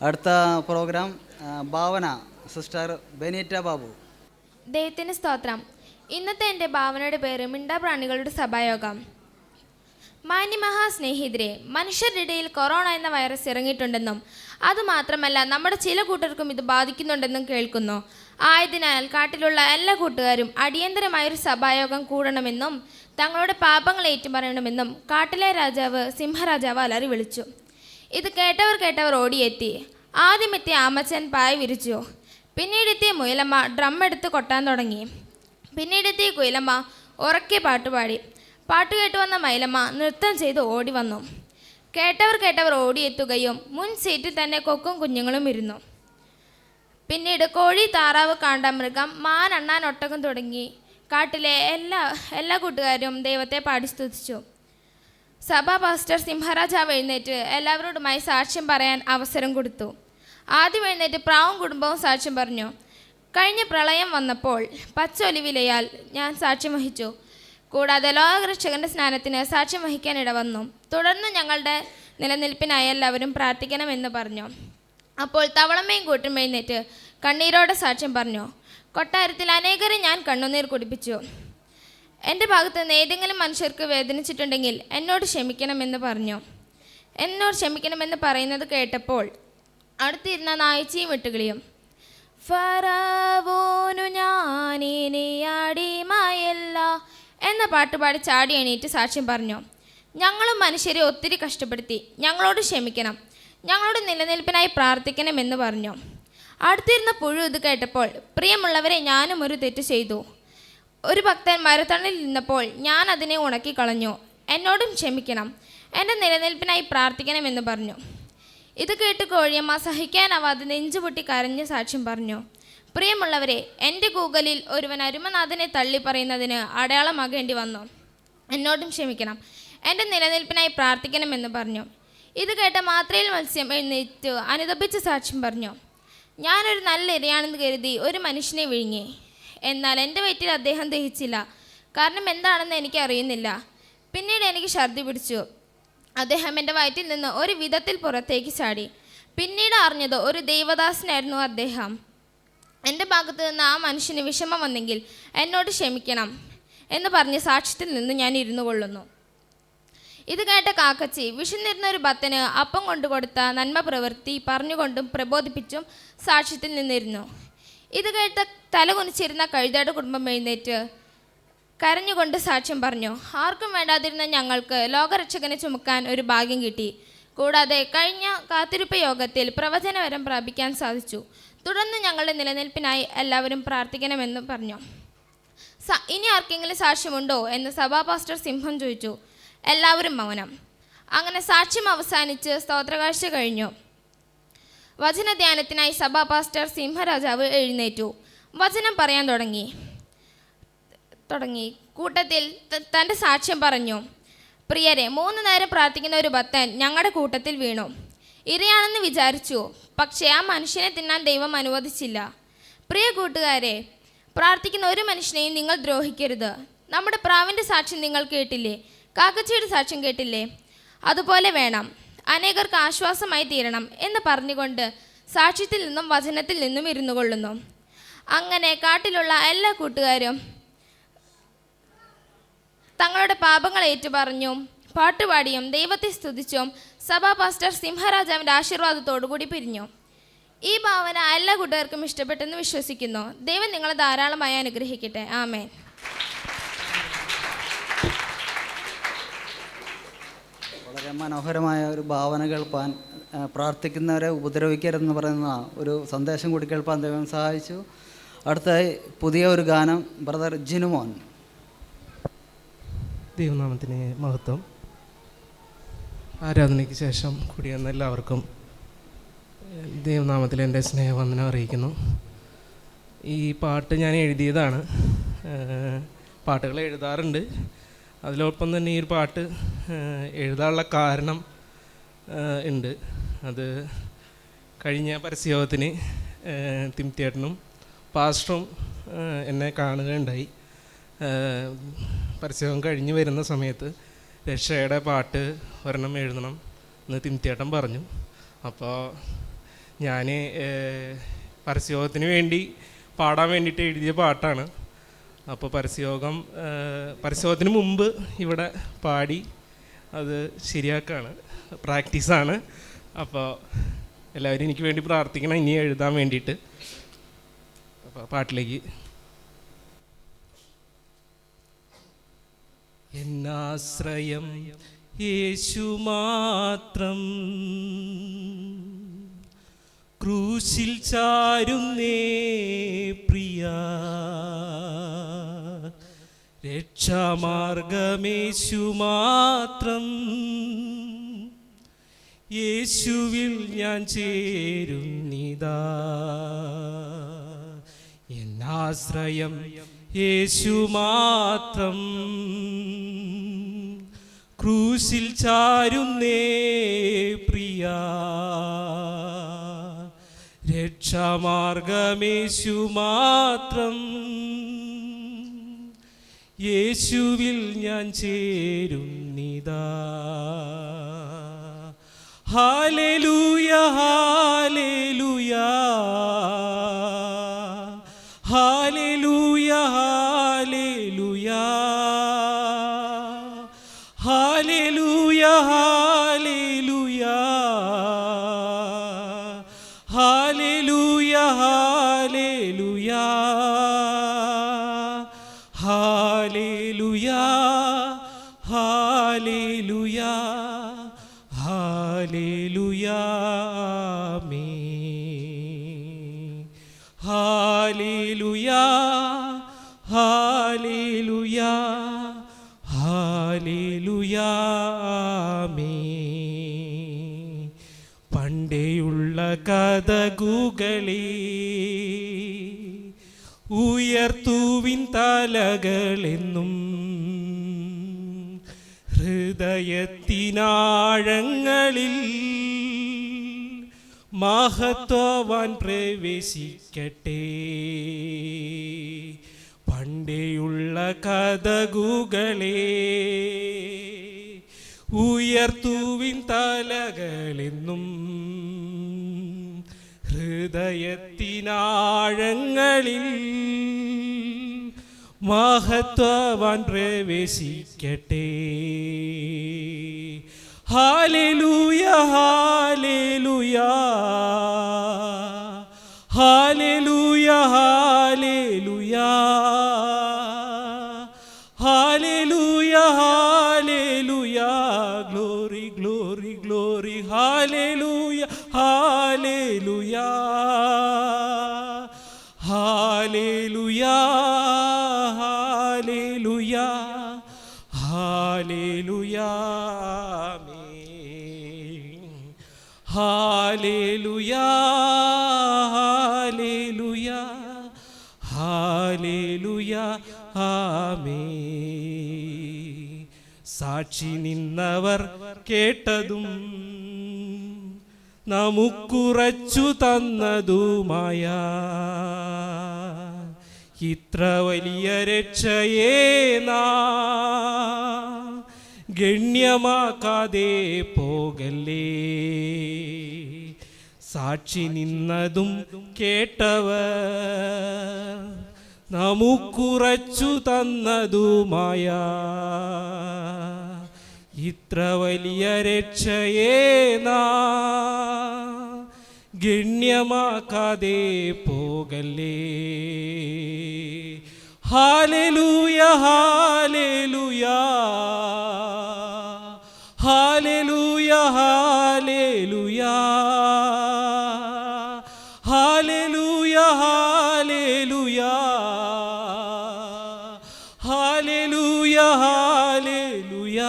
അടുത്ത പ്രോഗ്രാം ഭാവന സിസ്റ്റർ ബെനീറ്റ ബാബു. ദൈവത്തിന് സ്തോത്രം. ഇന്നത്തെ എൻ്റെ ഭാവനയുടെ പേര് മിണ്ടാപ്രാണികളുടെ സഭായോഗം. മാന്യമഹാസ്നേഹിതരെ, മനുഷ്യരുടെ ഇടയിൽ കൊറോണ എന്ന വൈറസ് ഇറങ്ങിയിട്ടുണ്ടെന്നും അതുമാത്രമല്ല നമ്മുടെ ചില കൂട്ടർക്കും ഇത് ബാധിക്കുന്നുണ്ടെന്നും കേൾക്കുന്നു. ആയതിനാൽ കാട്ടിലുള്ള എല്ലാ കൂട്ടുകാരും അടിയന്തരമായൊരു സഭായോഗം കൂടണമെന്നും തങ്ങളുടെ പാപങ്ങൾ ഏറ്റുപറയണമെന്നും കാട്ടിലെ രാജാവ് സിംഹരാജാവ് അലറി വിളിച്ചു. ഇത് കേട്ടവർ ഓടിയെത്തി. ആദ്യമെത്തിയ ആമച്ചൻ പായ വിരിച്ചു. പിന്നീടെത്തിയ മുയലമ്മ ഡ്രം എടുത്ത് കൊട്ടാൻ തുടങ്ങി. പിന്നീടെത്തിയ കുയിലമ്മ ഉറക്കെ പാട്ടുപാടി. പാട്ട് കേട്ടു വന്ന മയിലമ്മ നൃത്തം ചെയ്ത് ഓടി വന്നു. കേട്ടവർ ഓടിയെത്തുകയും മുൻ സീറ്റിൽ തന്നെ കൊക്കും കുഞ്ഞുങ്ങളും ഇരുന്നു. പിന്നീട് കോഴി, താറാവ്, കാണ്ടാമൃഗം, മാൻ, അണ്ണാൻ, ഒട്ടകം തുടങ്ങി കാട്ടിലെ എല്ലാ കൂട്ടുകാരും ദൈവത്തെ പാടി സ്തുതിച്ചു. സഭാ പാസ്റ്റർ സിംഹരാജാവ് എഴുന്നേറ്റ് എല്ലാവരോടുമായി സാക്ഷ്യം പറയാൻ അവസരം കൊടുത്തു. ആദ്യം എഴുന്നേറ്റ് പ്രാവും കുടുംബവും സാക്ഷ്യം പറഞ്ഞു. കഴിഞ്ഞ പ്രളയം വന്നപ്പോൾ പച്ച ഒലിവിലയാൽ ഞാൻ സാക്ഷ്യം വഹിച്ചു. കൂടാതെ ലോകരക്ഷകൻ്റെ സ്നാനത്തിന് സാക്ഷ്യം വഹിക്കാൻ ഇടവന്നു. തുടർന്ന് ഞങ്ങളുടെ നിലനിൽപ്പിനായി എല്ലാവരും പ്രാർത്ഥിക്കണമെന്ന് പറഞ്ഞു. അപ്പോൾ തവളമ്മയും കൂട്ടും എഴുന്നേറ്റ് കണ്ണീരോടെ സാക്ഷ്യം പറഞ്ഞു. കൊട്ടാരത്തിൽ അനേകരെ ഞാൻ കണ്ണുനീർ കുടിപ്പിച്ചു. എൻ്റെ ഭാഗത്ത് നിന്ന് ഏതെങ്കിലും മനുഷ്യർക്ക് വേദനിച്ചിട്ടുണ്ടെങ്കിൽ എന്നോട് ക്ഷമിക്കണമെന്ന് പറഞ്ഞു. എന്നോട് ക്ഷമിക്കണമെന്ന് പറയുന്നത് കേട്ടപ്പോൾ അടുത്തിരുന്ന നായ്ച്ചയും വിട്ടുകിളിയും ഫറവോനു ഞാനിനി അടിമയല്ല എന്ന പാട്ടുപാടി ചാടി എണീറ്റ് സാക്ഷ്യം പറഞ്ഞു. ഞങ്ങളും മനുഷ്യരെ ഒത്തിരി കഷ്ടപ്പെടുത്തി. ഞങ്ങളോട് ക്ഷമിക്കണം. ഞങ്ങളുടെ നിലനിൽപ്പിനായി പ്രാർത്ഥിക്കണമെന്ന് പറഞ്ഞു. അടുത്തിരുന്ന പുഴു ഇത് കേട്ടപ്പോൾ പ്രിയമുള്ളവരെ, ഞാനും ഒരു തെറ്റ് ചെയ്തു. ഒരു ഭക്തൻ മരത്തണലിൽ നിന്നപ്പോൾ ഞാൻ അതിനെ ഉണക്കിക്കളഞ്ഞു. എന്നോടും ക്ഷമിക്കണം. എൻ്റെ നിലനിൽപ്പിനായി പ്രാർത്ഥിക്കണമെന്ന് പറഞ്ഞു. ഇത് കേട്ട് കോഴിയമ്മ സഹിക്കാനാവാതെ നെഞ്ചുപൊട്ടി കരഞ്ഞ് സാക്ഷ്യം പറഞ്ഞു. പ്രിയമുള്ളവരെ, എൻ്റെ ഗൂഗിളിൽ ഒരുവൻ അരുമനാഥനെ തള്ളി പറയുന്നതിന് അടയാളമാകേണ്ടി വന്നു. എന്നോടും ക്ഷമിക്കണം, എൻ്റെ നിലനിൽപ്പിനായി പ്രാർത്ഥിക്കണമെന്ന് പറഞ്ഞു. ഇത് കേട്ട മാത്രയിൽ മത്സ്യം എഴുന്നേറ്റ് അനുതപിച്ച് സാക്ഷ്യം പറഞ്ഞു. ഞാനൊരു നല്ല ഇരയാണെന്ന് കരുതി ഒരു മനുഷ്യനെ വിഴുങ്ങി. എന്നാൽ എൻ്റെ വയറ്റിൽ അദ്ദേഹം ദഹിച്ചില്ല. കാരണം എന്താണെന്ന് എനിക്ക് അറിയുന്നില്ല. പിന്നീട് എനിക്ക് ഛർദി പിടിച്ചു. അദ്ദേഹം എൻ്റെ വയറ്റിൽ നിന്ന് ഒരു വിധത്തിൽ പുറത്തേക്ക് ചാടി. പിന്നീട് അറിഞ്ഞത് ഒരു ദൈവദാസനായിരുന്നു അദ്ദേഹം. എൻ്റെ ഭാഗത്ത് നിന്ന് ആ മനുഷ്യന് വിഷമം വന്നെങ്കിൽ എന്നോട് ക്ഷമിക്കണം എന്ന് പറഞ്ഞ് സാക്ഷ്യത്തിൽ നിന്ന് ഞാൻ ഇരുന്നു കൊള്ളുന്നു. ഇത് കേട്ട കാക്കച്ചി വിശന്നിരുന്ന ഒരു ഭക്തന് അപ്പം കൊണ്ടുകൊടുത്ത നന്മ പ്രവൃത്തി പറഞ്ഞുകൊണ്ടും പ്രബോധിപ്പിച്ചും സാക്ഷ്യത്തിൽ നിന്നിരുന്നു. ഇത് കേട്ട തലകുനിച്ചിരുന്ന കഴുതയുടെ കുടുംബം എഴുന്നേറ്റ് കരഞ്ഞുകൊണ്ട് സാക്ഷ്യം പറഞ്ഞു. ആർക്കും വേണ്ടാതിരുന്ന ഞങ്ങൾക്ക് ലോകരക്ഷകനെ ചുമക്കാൻ ഒരു ഭാഗ്യം കിട്ടി. കൂടാതെ കഴിഞ്ഞ കാത്തിരിപ്പ് യോഗത്തിൽ പ്രവചനവരം പ്രാപിക്കാൻ സാധിച്ചു. തുടർന്ന് ഞങ്ങളുടെ നിലനിൽപ്പിനായി എല്ലാവരും പ്രാർത്ഥിക്കണമെന്ന് പറഞ്ഞു. ഇനി ആർക്കെങ്കിലും സാക്ഷ്യമുണ്ടോ എന്ന് സഭാ പാസ്റ്റർ സിംഹം ചോദിച്ചു. എല്ലാവരും മൗനം. അങ്ങനെ സാക്ഷ്യം അവസാനിച്ച് സ്തോത്രകാഴ്ച കഴിഞ്ഞു. വചനധ്യാനത്തിനായി സഭാ പാസ്റ്റർ സിംഹരാജാവ് എഴുന്നേറ്റു വചനം പറയാൻ തുടങ്ങി. കൂട്ടത്തിൽ തൻ്റെ സാക്ഷ്യം പറഞ്ഞു. പ്രിയരെ, 3 നേരം പ്രാർത്ഥിക്കുന്ന ഒരു ഭക്തൻ ഞങ്ങളുടെ കൂട്ടത്തിൽ വീണു. ഇരയാണെന്ന് വിചാരിച്ചു, പക്ഷേ ആ മനുഷ്യനെ തിന്നാൻ ദൈവം അനുവദിച്ചില്ല. പ്രിയ കൂട്ടുകാരെ, പ്രാർത്ഥിക്കുന്ന ഒരു മനുഷ്യനെയും നിങ്ങൾ ദ്രോഹിക്കരുത്. നമ്മുടെ പ്രാവിൻ്റെ സാക്ഷ്യം നിങ്ങൾ കേട്ടില്ലേ? കാക്കച്ചിയുടെ സാക്ഷ്യം കേട്ടില്ലേ? അതുപോലെ വേണം. അനേകർക്ക് ആശ്വാസമായി തീരണം എന്ന് പറഞ്ഞുകൊണ്ട് സാക്ഷ്യത്തിൽ നിന്നും വചനത്തിൽ നിന്നും ഇരുന്നു കൊള്ളുന്നു. അങ്ങനെ കാട്ടിലുള്ള എല്ലാ കൂട്ടുകാരും തങ്ങളുടെ പാപങ്ങൾ ഏറ്റുപറഞ്ഞും പാട്ടുപാടിയും ദൈവത്തെ സ്തുതിച്ചും സഭാ പാസ്റ്റർ സിംഹരാജാവിൻ്റെ ആശീർവാദത്തോടുകൂടി പിരിഞ്ഞു. ഈ ഭാവന എല്ലാ കൂട്ടുകാർക്കും ഇഷ്ടപ്പെട്ടെന്ന് വിശ്വസിക്കുന്നു. ദൈവം നിങ്ങളെ ധാരാളമായി അനുഗ്രഹിക്കട്ടെ. ആമേൻ. വളരെ മനോഹരമായ ഒരു ഭാവന കേൾപ്പാൻ, പ്രാർത്ഥിക്കുന്നവരെ ഉപദ്രവിക്കരുതെന്ന് പറയുന്ന ഒരു സന്ദേശം കൂടി കേൾപ്പാൻ ദൈവം സഹായിച്ചു. അടുത്തായി പുതിയ ഒരു ഗാനം ബ്രദർ ജിനുമോൻ. ദൈവനാമത്തിന് മഹത്വം. ആരാധനയ്ക്ക് ശേഷം കൂടിയെന്ന എല്ലാവർക്കും ദൈവനാമത്തിൽ എൻ്റെ സ്നേഹവന്ദനം അറിയിക്കുന്നു. ഈ പാട്ട് ഞാൻ എഴുതിയതാണ്. പാട്ടുകൾ എഴുതാറുണ്ട്. അതിലൊപ്പം തന്നെ ഈ ഒരു പാട്ട് എഴുതാനുള്ള കാരണം ഉണ്ട്. അത് കഴിഞ്ഞ പരസ്യയോഗത്തിന് തിമിത്തിയേട്ടനും പാസ്റ്ററും എന്നെ കാണുകയുണ്ടായി. പരസ്യയോഗം കഴിഞ്ഞ് വരുന്ന സമയത്ത് രക്ഷയുടെ പാട്ട് ഒരെണ്ണം എഴുതണം എന്ന് തിമിത്തിയേട്ടൻ പറഞ്ഞു. അപ്പോൾ ഞാൻ പരസ്യയോഗത്തിന് വേണ്ടി പാടാൻ വേണ്ടിയിട്ട് എഴുതിയ പാട്ടാണ്. അപ്പോൾ പരസ്യയോഗത്തിന് മുമ്പ് ഇവിടെ പാടി അത് ശരിയാക്കാണ്, പ്രാക്ടീസാണ്. അപ്പോൾ എല്ലാവരും എനിക്ക് വേണ്ടി പ്രാർത്ഥിക്കണം ഇനി എഴുതാൻ വേണ്ടിയിട്ട്. അപ്പോൾ പാട്ടിലേക്ക്. എന്നാശ്രയം യേശു മാത്രം, ക്രൂശിൽ ചാരുന്നേ പ്രിയ, രക്ഷാമാർഗമേശു മാത്രം, യേശുവിൽ ഞാൻ ചേരുന്നിതാ. എന്നാശ്രയം യേശു മാത്രം, ക്രൂശിൽ ചാരുന്നേ പ്രിയ, രക്ഷാമാർഗമേശു മാത്രം, യേശുവിൽ ഞാൻ ചേരുന്നിതാ. ഹല്ലേലൂയ ഹല്ലേലൂയ ഹല്ലേലൂയ ഹല്ലേലൂയ ഹല്ലേലൂയ ഹല്ലേലൂയ ഹല്ലേലൂയ ഹല്ലേലൂയ ഹല്ലേലൂയ ഹല്ലേലൂയ ആമേൻ. ഹല്ലേലൂയ ഹല്ലേലൂയ ഹല്ലേലൂയ ആമേൻ. പണ്ട് കതകുകളെ ഉയർത്തുവിൻ തലകളെന്നും ഹൃദയത്തിനാഴങ്ങളിൽ മഹത്വവാൻ പ്രവേശിക്കട്ടെ. പണ്ടേയുള്ള കതകുകളെ ഉയർത്തുവിൻ തലകളെന്നും ഹൃദയത്തിനാഴങ്ങളിൽ മഹത്വവാൻ പ്രവേശിക്കട്ടെ. ഹല്ലേലൂയ ഹല്ലേലൂയ ഹല്ലേലൂയ ഹല്ലേലൂയ ഹല്ലേലൂയ ഹല്ലേലൂയ ഗ്ലോറി ഗ്ലോറി ഗ്ലോറി ഹല്ലേലൂയ ഹല്ലേലൂയ ഹല്ലേലൂയ ഹല്ലേലൂയ ഹല്ലേലൂയ ഹല്ലേലൂയ ഹല്ലേലൂയ ഹല്ലേലൂയ ആമേൻ. സാക്ഷി നിന്നവർ കേട്ടതും നമുക്കുറച്ചു തന്നതുമായ ഇത്ര വലിയ രക്ഷയെ നാം ഗണ്യമാക്കാതെ പോകല്ലേ. സാക്ഷി നിന്നതും കേട്ടവർ നമുക്കുറച്ചു തന്നതുമായ ഇത്ര വലിയ രക്ഷയെ നാം ഗണ്യമാക്കാതെ പോകല്ലേ. ഹല്ലേലൂയ ഹല്ലേലൂയ ഹല്ലേലൂയ ഹല്ലേലൂയ ഹല്ലേലൂയ ഹല്ലേലൂയ ഹല്ലേലൂയ ഹല്ലേലൂയ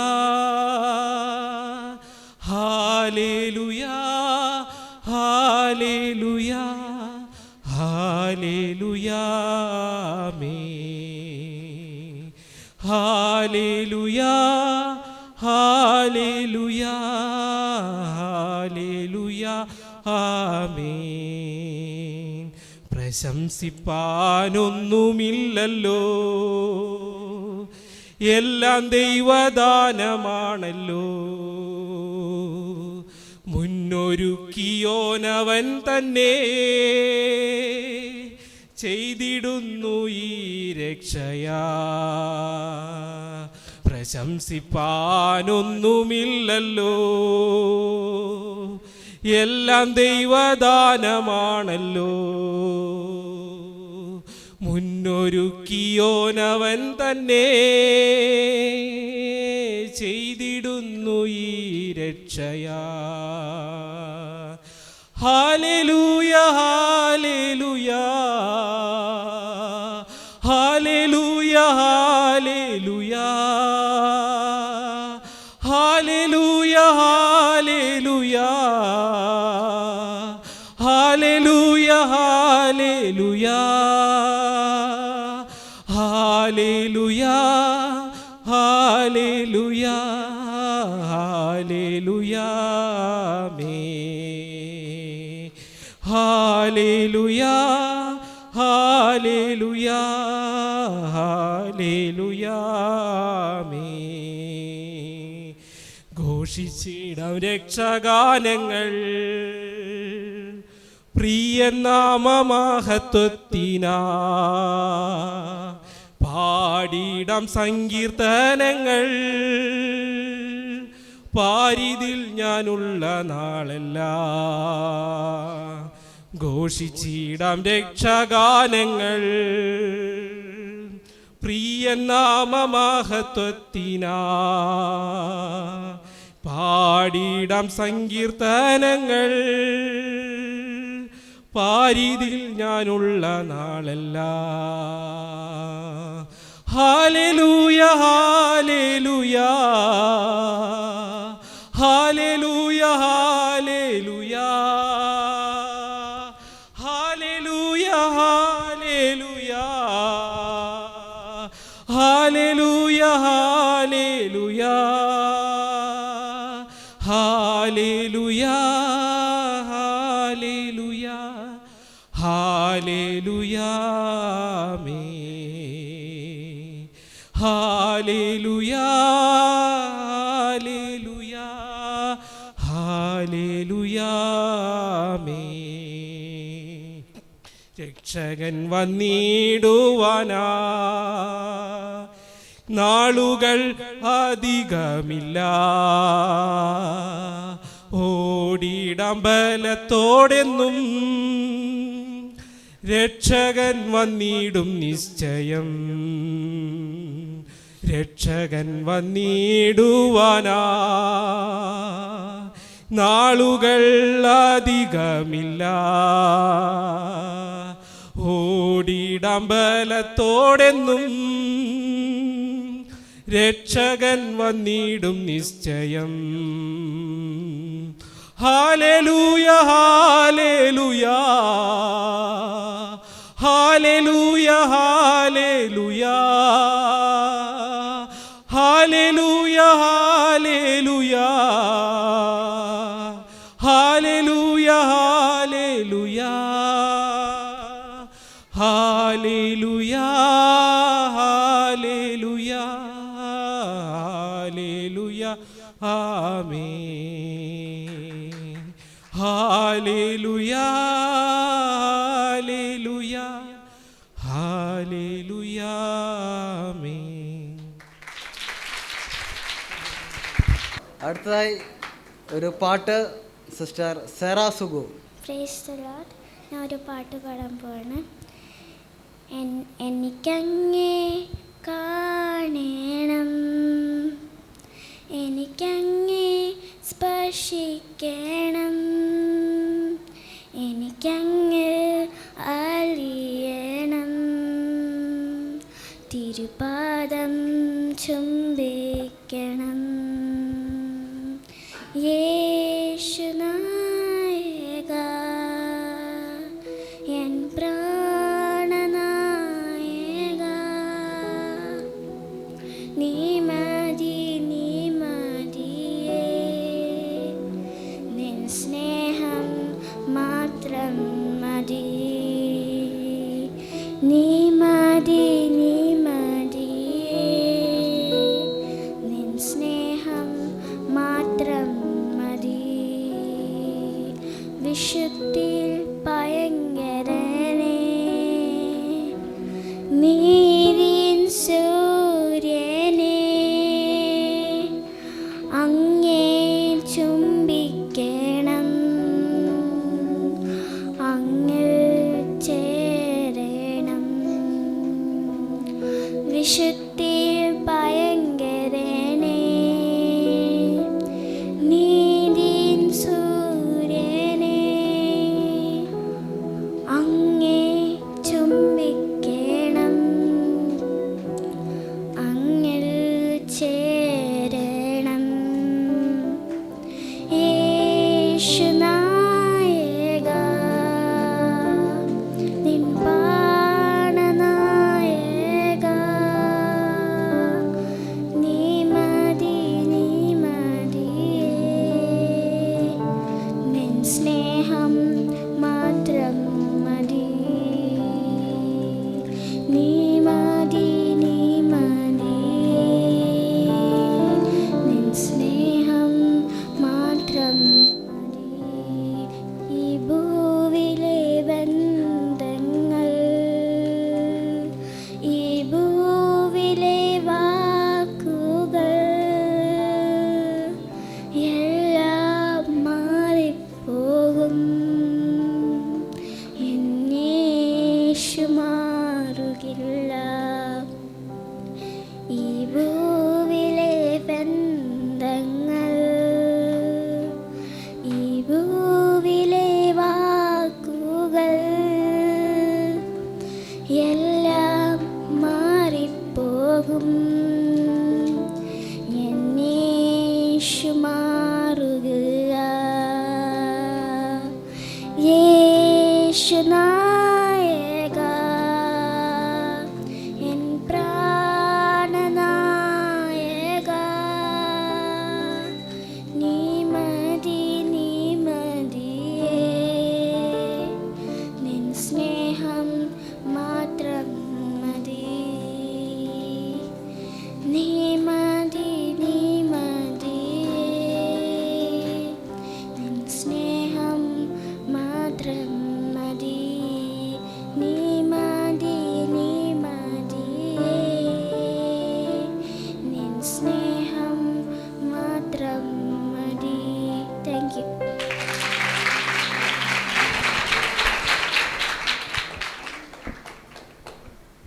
ഹല്ലേലൂയ ഹല്ലേലൂയ ഹല്ലേലൂയ ആമേൻ. ഹല്ലേലൂയ ഹല്ലേലൂയ ഹല്ലേലൂയ ആമേൻ. പ്രശംസിപ്പാനൊന്നുമില്ലല്ലോ, എല്ലാം ദൈവദാനമാണല്ലോ. മുന്നൊരുക്കിയോനവൻ തന്നെ ചെയ്തിടുന്നു ഈ രക്ഷയാ. പ്രശംസിപ്പാനൊന്നുമില്ലല്ലോ, എല്ലാം ദൈവദാനമാണല്ലോ. മുന്നൊരുക്കിയോനവൻ തന്നെ ചെയ്തിടുന്നു ഈ രക്ഷയാ. ഹല്ലേലൂയ ഹല്ലേലൂയ ഹല്ലേലൂയ ഹല്ലേലൂയ ഹല്ലേലൂയ ഹല്ലേലൂയ ഹല്ലേലൂയ ഹല്ലേലൂയ ഹല്ലേലൂയ ഹല്ലേലൂയ ഹല്ലേലൂയ ആമേൻ. ഹല്ലേലൂയ ഹല്ലേലൂയ ഹല്ലേലൂയ ആമേൻ. ഘോഷിച്ചിടാം രക്ഷാഗാനങ്ങൾ പ്രിയ നാമമഹത്വത്തിനാ. പാടിടാം സങ്കീർത്തനങ്ങൾ പാരിതിൽ ഞാനുള്ള നാളെല്ലാം. ഘോഷിച്ചിടാം രക്ഷാഗാനങ്ങൾ പ്രിയ നാമമഹത്വത്തിനാ. പാടിടാം സങ്കീർത്തനങ്ങൾ പാരിതിൽ ഞാനുള്ള നാളെല്ലാം. ഹല്ലേലൂയ ഹല്ലേലൂയ ഹല്ലേലൂയ ഹല്ലേലൂയ ഹാലേലുയാ ഹാലേലുയാ ഹാലേലുയാ ഹാലേലുയാ ഹാലേലുയാ ഹാലേലുയാ രക്ഷകൻ വന്നിടുവാനാ നാളുകൾ അധികമില്ല ഓടിടാം ബലത്തോടെന്നും രക്ഷകൻ വന്നിടും നിശ്ചയം രക്ഷകൻ വന്നിടുവാനാ നാളുകൾ അധികമില്ല ഓടിടാം ബലത്തോടെന്നും രക്ഷകൻ വന്നിടും നിശ്ചയം hallelujah hallelujah hallelujah hallelujah hallelujah hallelujah hallelujah hallelujah hallelujah hallelujah hallelujah ആമേൻ ഹാലേലൂയ ഹാലേലൂയ ഹാലേലൂയ ആമേൻ. അടുത്തതായി ഒരു പാട്ട് sister സെറാ Sugu. Praise the Lord. ഞാൻ ഒരു പാട്ട് പാടാൻ പോവാണ്. എനിക്കങ്ങേ കാണണം, എനിക്കങ്ങേ സ്പർശിക്കണം, എനിക്കങ്ങ് അറിയണം, തിരുപാദം ചുംബിക്കണം. യേശുനായക എൻ പ്രാണനായക, നീ മതി നീ മതിയേ, നിൻ സ്നേഹം മാത്രം മതി.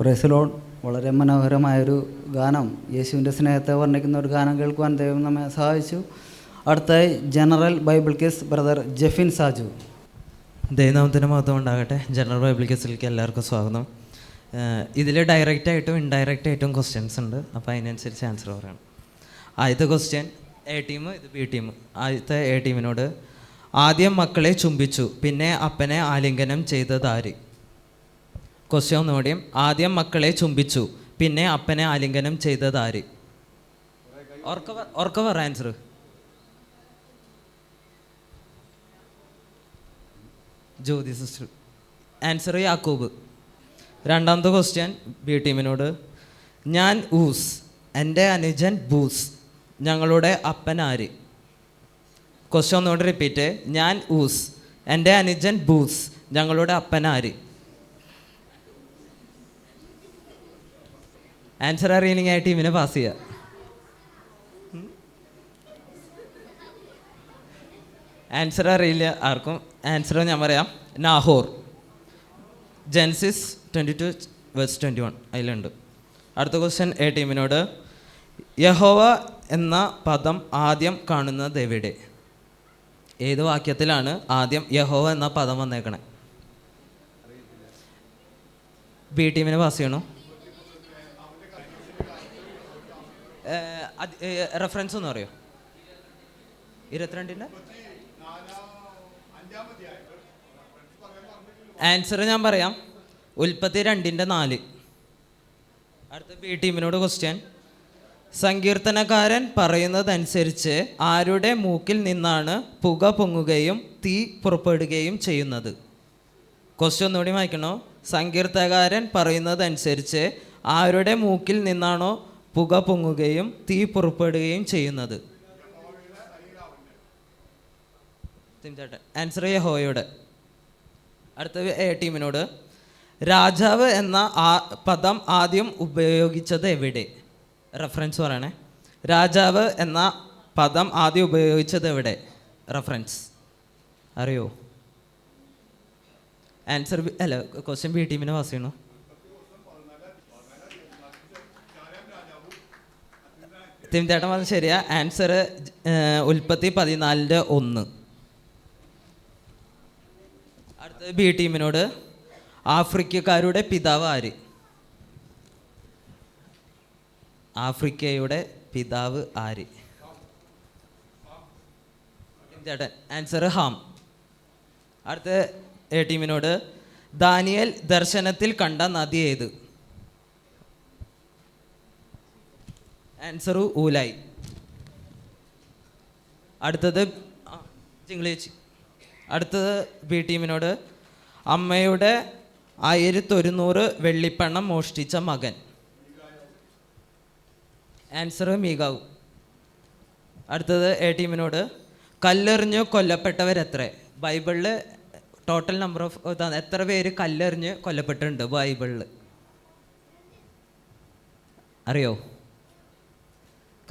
Praise Lord. വളരെ മനോഹരമായൊരു ഗാനം, യേശുവിൻ്റെ സ്നേഹത്തെ വർണ്ണിക്കുന്ന ഒരു ഗാനം കേൾക്കുവാൻ ദൈവം നമ്മെ സഹായിച്ചു. അടുത്തായി general Bible case brother Jefin Saju. ദൈവനാമത്തിന് മഹത്വം ഉണ്ടാകട്ടെ. ജനറൽ ബൈബിൾ കേസിലേക്ക് എല്ലാവർക്കും സ്വാഗതം. ഇതിൽ ഡയറക്റ്റായിട്ടും ഇൻഡയറക്റ്റായിട്ടും ക്വസ്റ്റ്യൻസ് ഉണ്ട്, അപ്പോൾ അതിനനുസരിച്ച് ആൻസർ പറയണം. ആദ്യത്തെ ക്വസ്റ്റ്യൻ എ ടീം, ഇത് ബി ടീം. ആദ്യത്തെ എ ടീമിനോട്, ആദ്യം മക്കളെ ചുംബിച്ചു പിന്നെ അപ്പനെ ആലിംഗനം ചെയ്തതാര്? ക്വസ്റ്റ്യൻ ഒന്നുകൂടിയും, ആദ്യം മക്കളെ ചുംബിച്ചു പിന്നെ അപ്പനെ ആലിംഗനം ചെയ്തതാര്? ഓർക്ക പറ answer. Jyothi sister. Answer Yakoob. രണ്ടാമത്തെ ക്വസ്റ്റ്യൻ ബി ടീമിനോട്, ഞാൻ ഊസ്, എൻ്റെ അനുജൻ ബൂസ്, ഞങ്ങളുടെ അപ്പൻ ആര്? ക്വസ്റ്റ്യൻ ഒന്നുകൂടി റിപ്പീറ്റ്. ഞാൻ ഊസ്, എൻ്റെ അനുജൻ ബൂസ്, ഞങ്ങളുടെ അപ്പൻ ആര്? ആൻസർ അറിയില്ലെങ്കിൽ ആ ടീമിനെ പാസ് ചെയ്യുക. ആൻസർ അറിയില്ല ആർക്കും. ആൻസർ ഞാൻ പറയാം, നാഹോർ. ജെൻസിസ് 22:21 അതിലുണ്ട്. അടുത്ത ക്വസ്റ്റ്യൻ എ ടീമിനോട്, യഹോവ എന്ന പദം ആദ്യം കാണുന്നത് എവിടെ? ഏത് വാക്യത്തിലാണ് ആദ്യം യഹോവ എന്ന പദം വന്നേക്കണേ? ബി ടീമിനെ പാസ് ചെയ്യണോ? റെഫറൻസ് ഒന്ന് പറയോ? 22-ൻ്റെ ആൻസർ ഞാൻ പറയാം, ഉൽപ്പത്തി 2:4. അടുത്ത ബി ടീമിനോട് ക്വസ്റ്റ്യൻ, സങ്കീർത്തനക്കാരൻ പറയുന്നതനുസരിച്ച് ആരുടെ മൂക്കിൽ നിന്നാണ് പുക പൊങ്ങുകയും തീ പുറപ്പെടുകയും ചെയ്യുന്നത്? ക്വസ്റ്റ്യൻ ഒന്നുകൂടി വായിക്കണോ? സങ്കീർത്തനക്കാരൻ പറയുന്നതനുസരിച്ച് ആരുടെ മൂക്കിൽ നിന്നാണോ പുക പൊങ്ങുകയും തീ പുറപ്പെടുകയും ചെയ്യുന്നത്? ആൻസർ യഹോവയുടെ. അടുത്ത എ ടീമിനോട്, രാജാവ് എന്ന പദം ആദ്യം ഉപയോഗിച്ചത് എവിടെ? റെഫറൻസ് പറയണേ. രാജാവ് എന്ന പദം ആദ്യം ഉപയോഗിച്ചത് എവിടെ? റെഫറൻസ് അറിയോ? ആൻസർ അല്ല, ക്വസ്റ്റ്യൻ ബി ടീമിനെ പാസ് ചെയ്യണോ? തിമിതേട്ടൻ പറഞ്ഞത് ശരിയാ. ആൻസർ ഉൽപ്പത്തി 14:1. അടുത്തത് ബി ടീമിനോട്, ആഫ്രിക്കക്കാരുടെ പിതാവ് ആര്? ആഫ്രിക്കയുടെ പിതാവ് ആര്? തിമിതേട്ടൻ. Answer Ham. അടുത്ത എ ടീമിനോട്, ദാനിയേൽ ദർശനത്തിൽ കണ്ട നദി ഏത്? Answer Ulai. അടുത്തത് ചിങ്കളേച്ചി. അടുത്തത് ബി ടീമിനോട്, അമ്മയുടെ 1100 വെള്ളിപ്പണം മോഷ്ടിച്ച മകൻ? ആൻസർ മീകാവു. അടുത്തത് എ ടീമിനോട്, കല്ലെറിഞ്ഞ് കൊല്ലപ്പെട്ടവരെത്ര? ബൈബിളിൽ ടോട്ടൽ നമ്പർ ഓഫ് എത്ര പേര് കല്ലെറിഞ്ഞ് കൊല്ലപ്പെട്ടിട്ടുണ്ട് ബൈബിളിൽ? അറിയോ?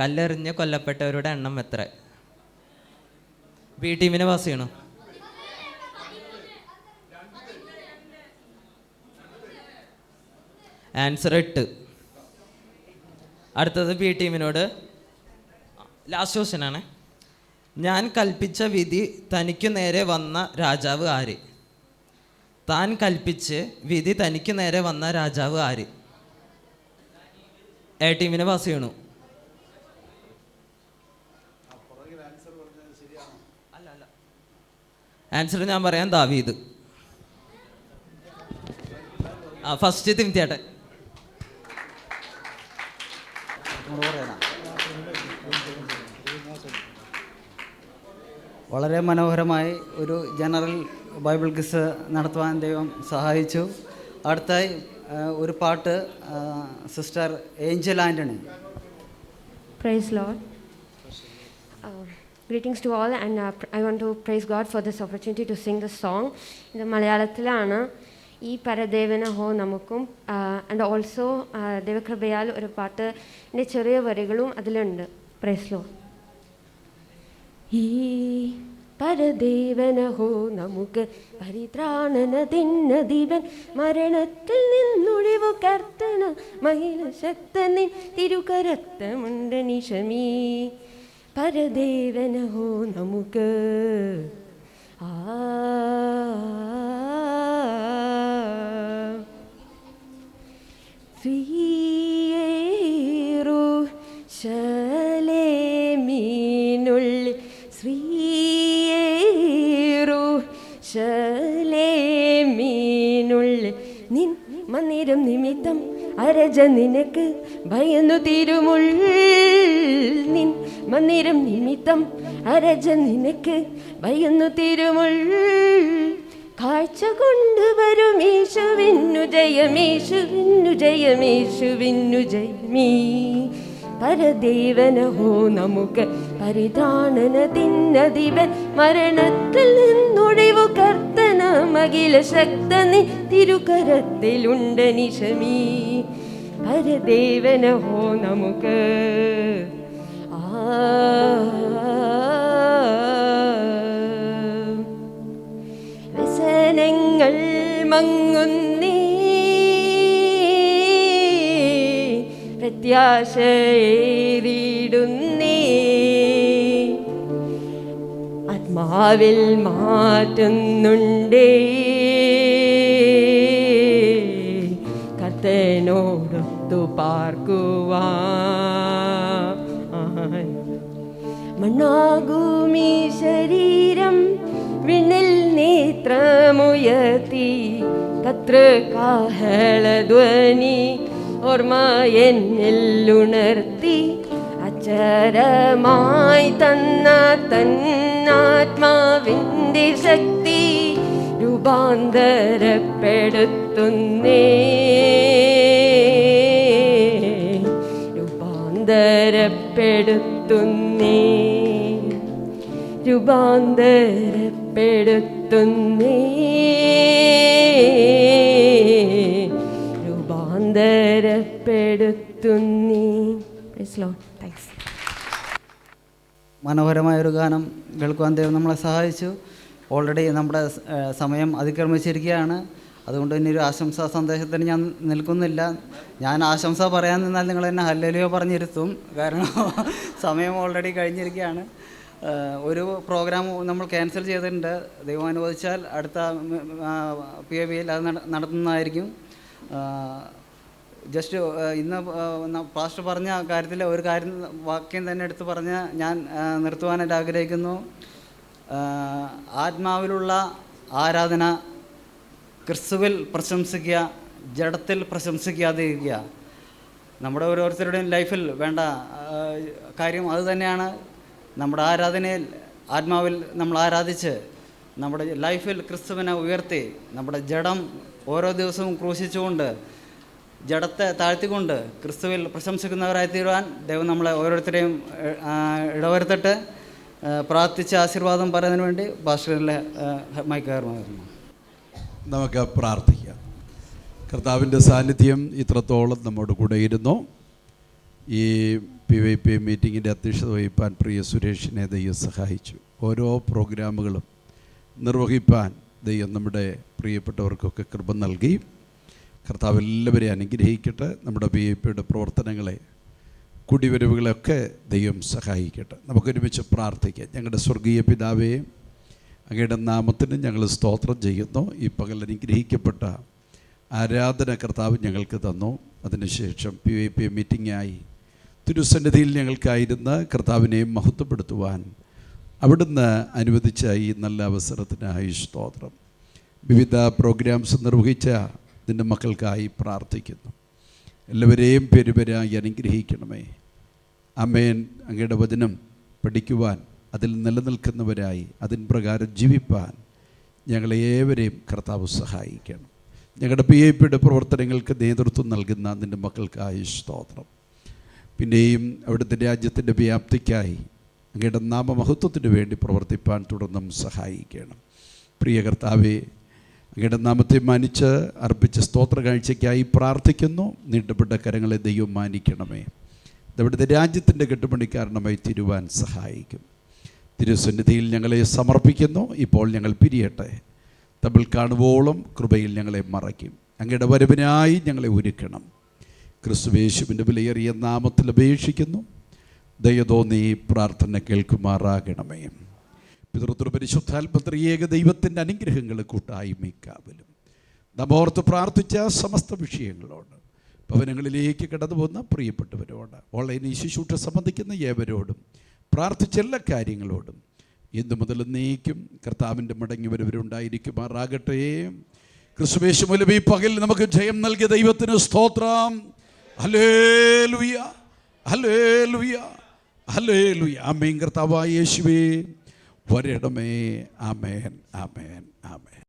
കല്ലെറിഞ്ഞ് കൊല്ലപ്പെട്ടവരുടെ എണ്ണം എത്ര? ബി ടീമിനെ പാസ് ചെയ്യണം. ആൻസർ 8. അടുത്തത് ബി ടീമിനോട്, ലാസ്റ്റ് ക്വസ്റ്റ്യൻ ആണ്. ഞാൻ കൽപ്പിച്ച വിധി തനിക്ക് നേരെ വന്ന രാജാവ് ആര്? താൻ കൽപ്പിച്ച് വിധി തനിക്ക് നേരെ വന്ന രാജാവ് ആര്? എ ടീമിനെ പാസ് ചെയ്യണു. ആൻസർ ഞാൻ പറയാം, ദാവീദ്. ഫസ്റ്റ് തിമിതേട്ടൻ. വളരെ മനോഹരമായി ഒരു ജനറൽ ബൈബിൾ ക്വിസ് നടത്തുവാൻ ദൈവം സഹായിച്ചു. അടുത്തായി ഒരു പാട്ട് sister Angel Antony. Praise Lord. Greetings to all, and I want to praise God for this opportunity to sing this song. ഇത് മലയാളത്തിലാണ്. ഈ പരദേവന ഹോ നമുക്കും ആൻഡ് ഓൾസോ ദൈവകൃപയാൽ ഒരു പാട്ടിൻ്റെ ചെറിയ വരികളും അതിലുണ്ട്. Praise Lord. ഈ പരദേവനഹോ നമുക്ക് പരിത്രാണനതിന്നതിവൻ മരണത്തിൽ നിന്നൊഴിവു കർത്തന മഹിള ശക്തനിൻ തിരുകരത്തമുണ്ട് നിശമീ പരദേവനഹോ നമുക്ക് ശലേമീനുള്ളിൽ ശലേമീനുള്ളിൽ നിൻ മന്ദിരം നിമിത്തം അരജ നിനക്ക് ഭയന്നു തീരുമുള്ളിൽ നിൻ മന്ദിരം നിമിത്തം അരജ നിനക്ക് ഭയന്നു തീരുമുള്ളിൽ കാഴ്ച കൊണ്ടുവരും യേശുവിന്നു ജയമേശുവിന്നു ജയമേശുവിന്നു ജയമീ പരദേവനഹോ നമുക്ക് പരിത്രാണനതിന്നതിവൻ മരണത്തിൽ നിന്നൊഴിവു കർത്തന മകില ശക്തനി തിരുകരത്തിലുണ്ട് നിശമീ പരദേവനഹോ നമുക്ക് വ്യസനങ്ങൾ മങ്ങുന്നേ പ്രത്യാശയേറിടുന്നേ ആത്മാവിൽ മാറ്റുന്നുണ്ടേ കർത്തനോടൊത്തു പാർക്കുവാൻ മണ്ണാകുമീ ശരീരം വിണ്ണിൽ നേത്രമുയർത്തി കത്രകാഹളധ്വനി ഓർമ്മ എന്നിലുണർത്തി അച്ചരമായി തന്ന തന്നാത്മാവിൻ്റെ ശക്തി രൂപാന്തരപ്പെടുത്തുന്നേ രൂപാന്തരപ്പെടുത്തുന്നേ രൂപാന്തരപ്പെടുത്തുന്നേ രൂപാന്തരപ്പെടുത്തുന്നേ. Praise Lord. താങ്ക്സ്. മനോഹരമായൊരു ഗാനം കേൾക്കുവാൻ ദൈവം നമ്മളെ സഹായിച്ചു. ഓൾറെഡി നമ്മുടെ സമയം അതിക്രമിച്ചിരിക്കുകയാണ്. അതുകൊണ്ട് ഇനി ഒരു ആശംസാ സന്ദേശത്തിന് ഞാൻ നിൽക്കുന്നില്ല. ഞാൻ ആശംസ പറയാൻ നിന്നാൽ നിങ്ങൾ എന്നെ ഹല്ലേലൂയ പറഞ്ഞിരുത്തും. കാരണം സമയം ഓൾറെഡി കഴിഞ്ഞിരിക്കുകയാണ്. ഒരു പ്രോഗ്രാം നമ്മൾ ക്യാൻസൽ ചെയ്തിട്ടുണ്ട്. ദൈവം അനുവദിച്ചാൽ അടുത്ത PABയിൽ അത് നടത്തുന്നതായിരിക്കും. ജസ്റ്റ് ഇന്ന് പാസ്റ്റർ പറഞ്ഞ കാര്യത്തിൽ ഒരു വാക്യം തന്നെ എടുത്ത് പറഞ്ഞ് ഞാൻ നിർത്തുവാനായിട്ട് ആഗ്രഹിക്കുന്നു. ആത്മാവിലുള്ള ആരാധന ക്രിസ്തുവിൽ പ്രശംസിക്കുക, ജഡത്തിൽ പ്രശംസിക്കാതിരിക്കുക. നമ്മുടെ ഓരോരുത്തരുടെയും ലൈഫിൽ വേണ്ട കാര്യം അതുതന്നെയാണ്. നമ്മുടെ ആരാധനയിൽ ആത്മാവിൽ നമ്മൾ ആരാധിച്ച് നമ്മുടെ ലൈഫിൽ ക്രിസ്തുവിനെ ഉയർത്തി നമ്മുടെ ജഡം ഓരോ ദിവസവും ക്രൂശിച്ചുകൊണ്ട് ജഡത്തെ താഴ്ത്തിക്കൊണ്ട് ക്രിസ്തുവിൽ പ്രശംസിക്കുന്നവരായി തീരുവാൻ ദൈവം നമ്മളെ ഓരോരുത്തരെയും ഇടവരുത്തട്ടെ. പ്രാർത്ഥിച്ച ആശീർവാദം പറയുന്നതിന് വേണ്ടി ഭാഷകളിലെ മൈക്കാറുമായിരുന്നു. നമുക്ക് പ്രാർത്ഥിക്കാം. കർത്താവിൻ്റെ സാന്നിധ്യം ഇത്രത്തോളം നമ്മോട് കൂടെ ഇരുന്നു. ഈ PYP മീറ്റിങ്ങിൻ്റെ അധ്യക്ഷത വഹിപ്പാൻ പ്രിയ സുരേഷിനെ ദൈവം സഹായിച്ചു. ഓരോ പ്രോഗ്രാമുകളും നിർവഹിപ്പാൻ ദൈവം നമ്മുടെ പ്രിയപ്പെട്ടവർക്കൊക്കെ കൃപ നൽകി. കർത്താവ് എല്ലാവരെയും അനുഗ്രഹിക്കട്ടെ. നമ്മുടെ PYPയുടെ പ്രവർത്തനങ്ങളെ കുടിവരവുകളെയൊക്കെ ദൈവം സഹായിക്കട്ടെ. നമുക്കൊരുമിച്ച് പ്രാർത്ഥിക്കാം. ഞങ്ങളുടെ സ്വർഗീയ പിതാവേ, അങ്ങയുടെ നാമത്തിന് ഞങ്ങൾ സ്തോത്രം ചെയ്യുന്നു. ഈ പകൽ അനുഗ്രഹിക്കപ്പെട്ട ആരാധന കർത്താവ് ഞങ്ങൾക്ക് തന്നു. അതിനുശേഷം PYP മീറ്റിംഗായി തിരുസന്നിധിയിൽ ഞങ്ങൾക്കായിരുന്ന കർത്താവിനെ മഹത്വപ്പെടുത്തുവാൻ അവിടുന്ന് അനുവദിച്ച ഈ നല്ല അവസരത്തിനായി സ്തോത്രം. വിവിധ പ്രോഗ്രാംസ് നിർവഹിച്ച നിൻ്റെ മക്കൾക്കായി പ്രാർത്ഥിക്കുന്നു. എല്ലാവരെയും പേരുപേരായി അനുഗ്രഹിക്കണമേ. ആമേൻ. അങ്ങയുടെ വചനം പഠിക്കുവാൻ, അതിൽ നിലനിൽക്കുന്നവരായി അതിൻ പ്രകാരം ജീവിപ്പാൻ ഞങ്ങളെ ഏവരെയും കർത്താവ് സഹായിക്കണം. ഞങ്ങളുടെ PYPയുടെ പ്രവർത്തനങ്ങൾക്ക് നേതൃത്വം നൽകുന്ന നിൻ്റെ മക്കൾക്കായി സ്തോത്രം. പിന്നെയും അവിടുത്തെ രാജ്യത്തിൻ്റെ വ്യാപ്തിക്കായി അങ്ങയുടെ നാമമഹത്വത്തിന് വേണ്ടി പ്രവർത്തിപ്പാൻ തുടർന്നും സഹായിക്കണം. പ്രിയ കർത്താവേ, അങ്ങയുടെ നാമത്തെ മാനിച്ച് അർപ്പിച്ച സ്തോത്ര കാഴ്ചയ്ക്കായി പ്രാർത്ഥിക്കുന്നു. നീട്ടപ്പെട്ട കരങ്ങളെ ദൈവം മാനിക്കണമേ. അവിടുത്തെ രാജ്യത്തിൻ്റെ കെട്ടുപണിക്കാരണമായി തീരുവാൻ സഹായിക്കും. തിരുസന്നിധിയിൽ ഞങ്ങളെ സമർപ്പിക്കുന്നു. ഇപ്പോൾ ഞങ്ങൾ പിരിയട്ടെ. തമ്മിൽ കാണുവോളം കൃപയിൽ ഞങ്ങളെ മറയ്ക്കും. അങ്ങയുടെ വരവിനായി ഞങ്ങളെ ഒരുക്കണം. ക്രിസ്തുയേശുവിൻ്റെ വിലയേറിയ നാമത്തിൽ അപേക്ഷിക്കുന്നു. ദയതോന്നി പ്രാർത്ഥന കേൾക്കുമാറാകണമേ. പിതൃപരിശുദ്ധാത്മത്രിയേക ദൈവത്തിൻ്റെ അനുഗ്രഹങ്ങൾ കൂട്ടായ്മയ്ക്കാവലും നാം ഓർത്ത് പ്രാർത്ഥിച്ച സമസ്ത വിഷയങ്ങളോട്, ഭവനങ്ങളിലേക്ക് കടന്നു പോകുന്ന പ്രിയപ്പെട്ടവരോട്, ഓൺലൈൻ ശുശ്രൂഷ സംബന്ധിക്കുന്ന ഏവരോടും, പ്രാർത്ഥിച്ച എല്ലാ കാര്യങ്ങളോടും ഇന്നു മുതൽ നീക്കും കർത്താവിൻ്റെ മടങ്ങി വരവരുണ്ടായിരിക്കുമാറാകട്ടെ. ക്രിസ്തുയേശു മൂലം ഈ പകൽ നമുക്ക് ജയം നൽകിയ ദൈവത്തിന് സ്തോത്രം. ഹല്ലേലൂയ, ഹല്ലേലൂയ, ഹല്ലേലൂയ. ആമേൻ. കർത്താവായ യേശുവേ വരണമേ. ആമേൻ, ആമേൻ, ആമേൻ.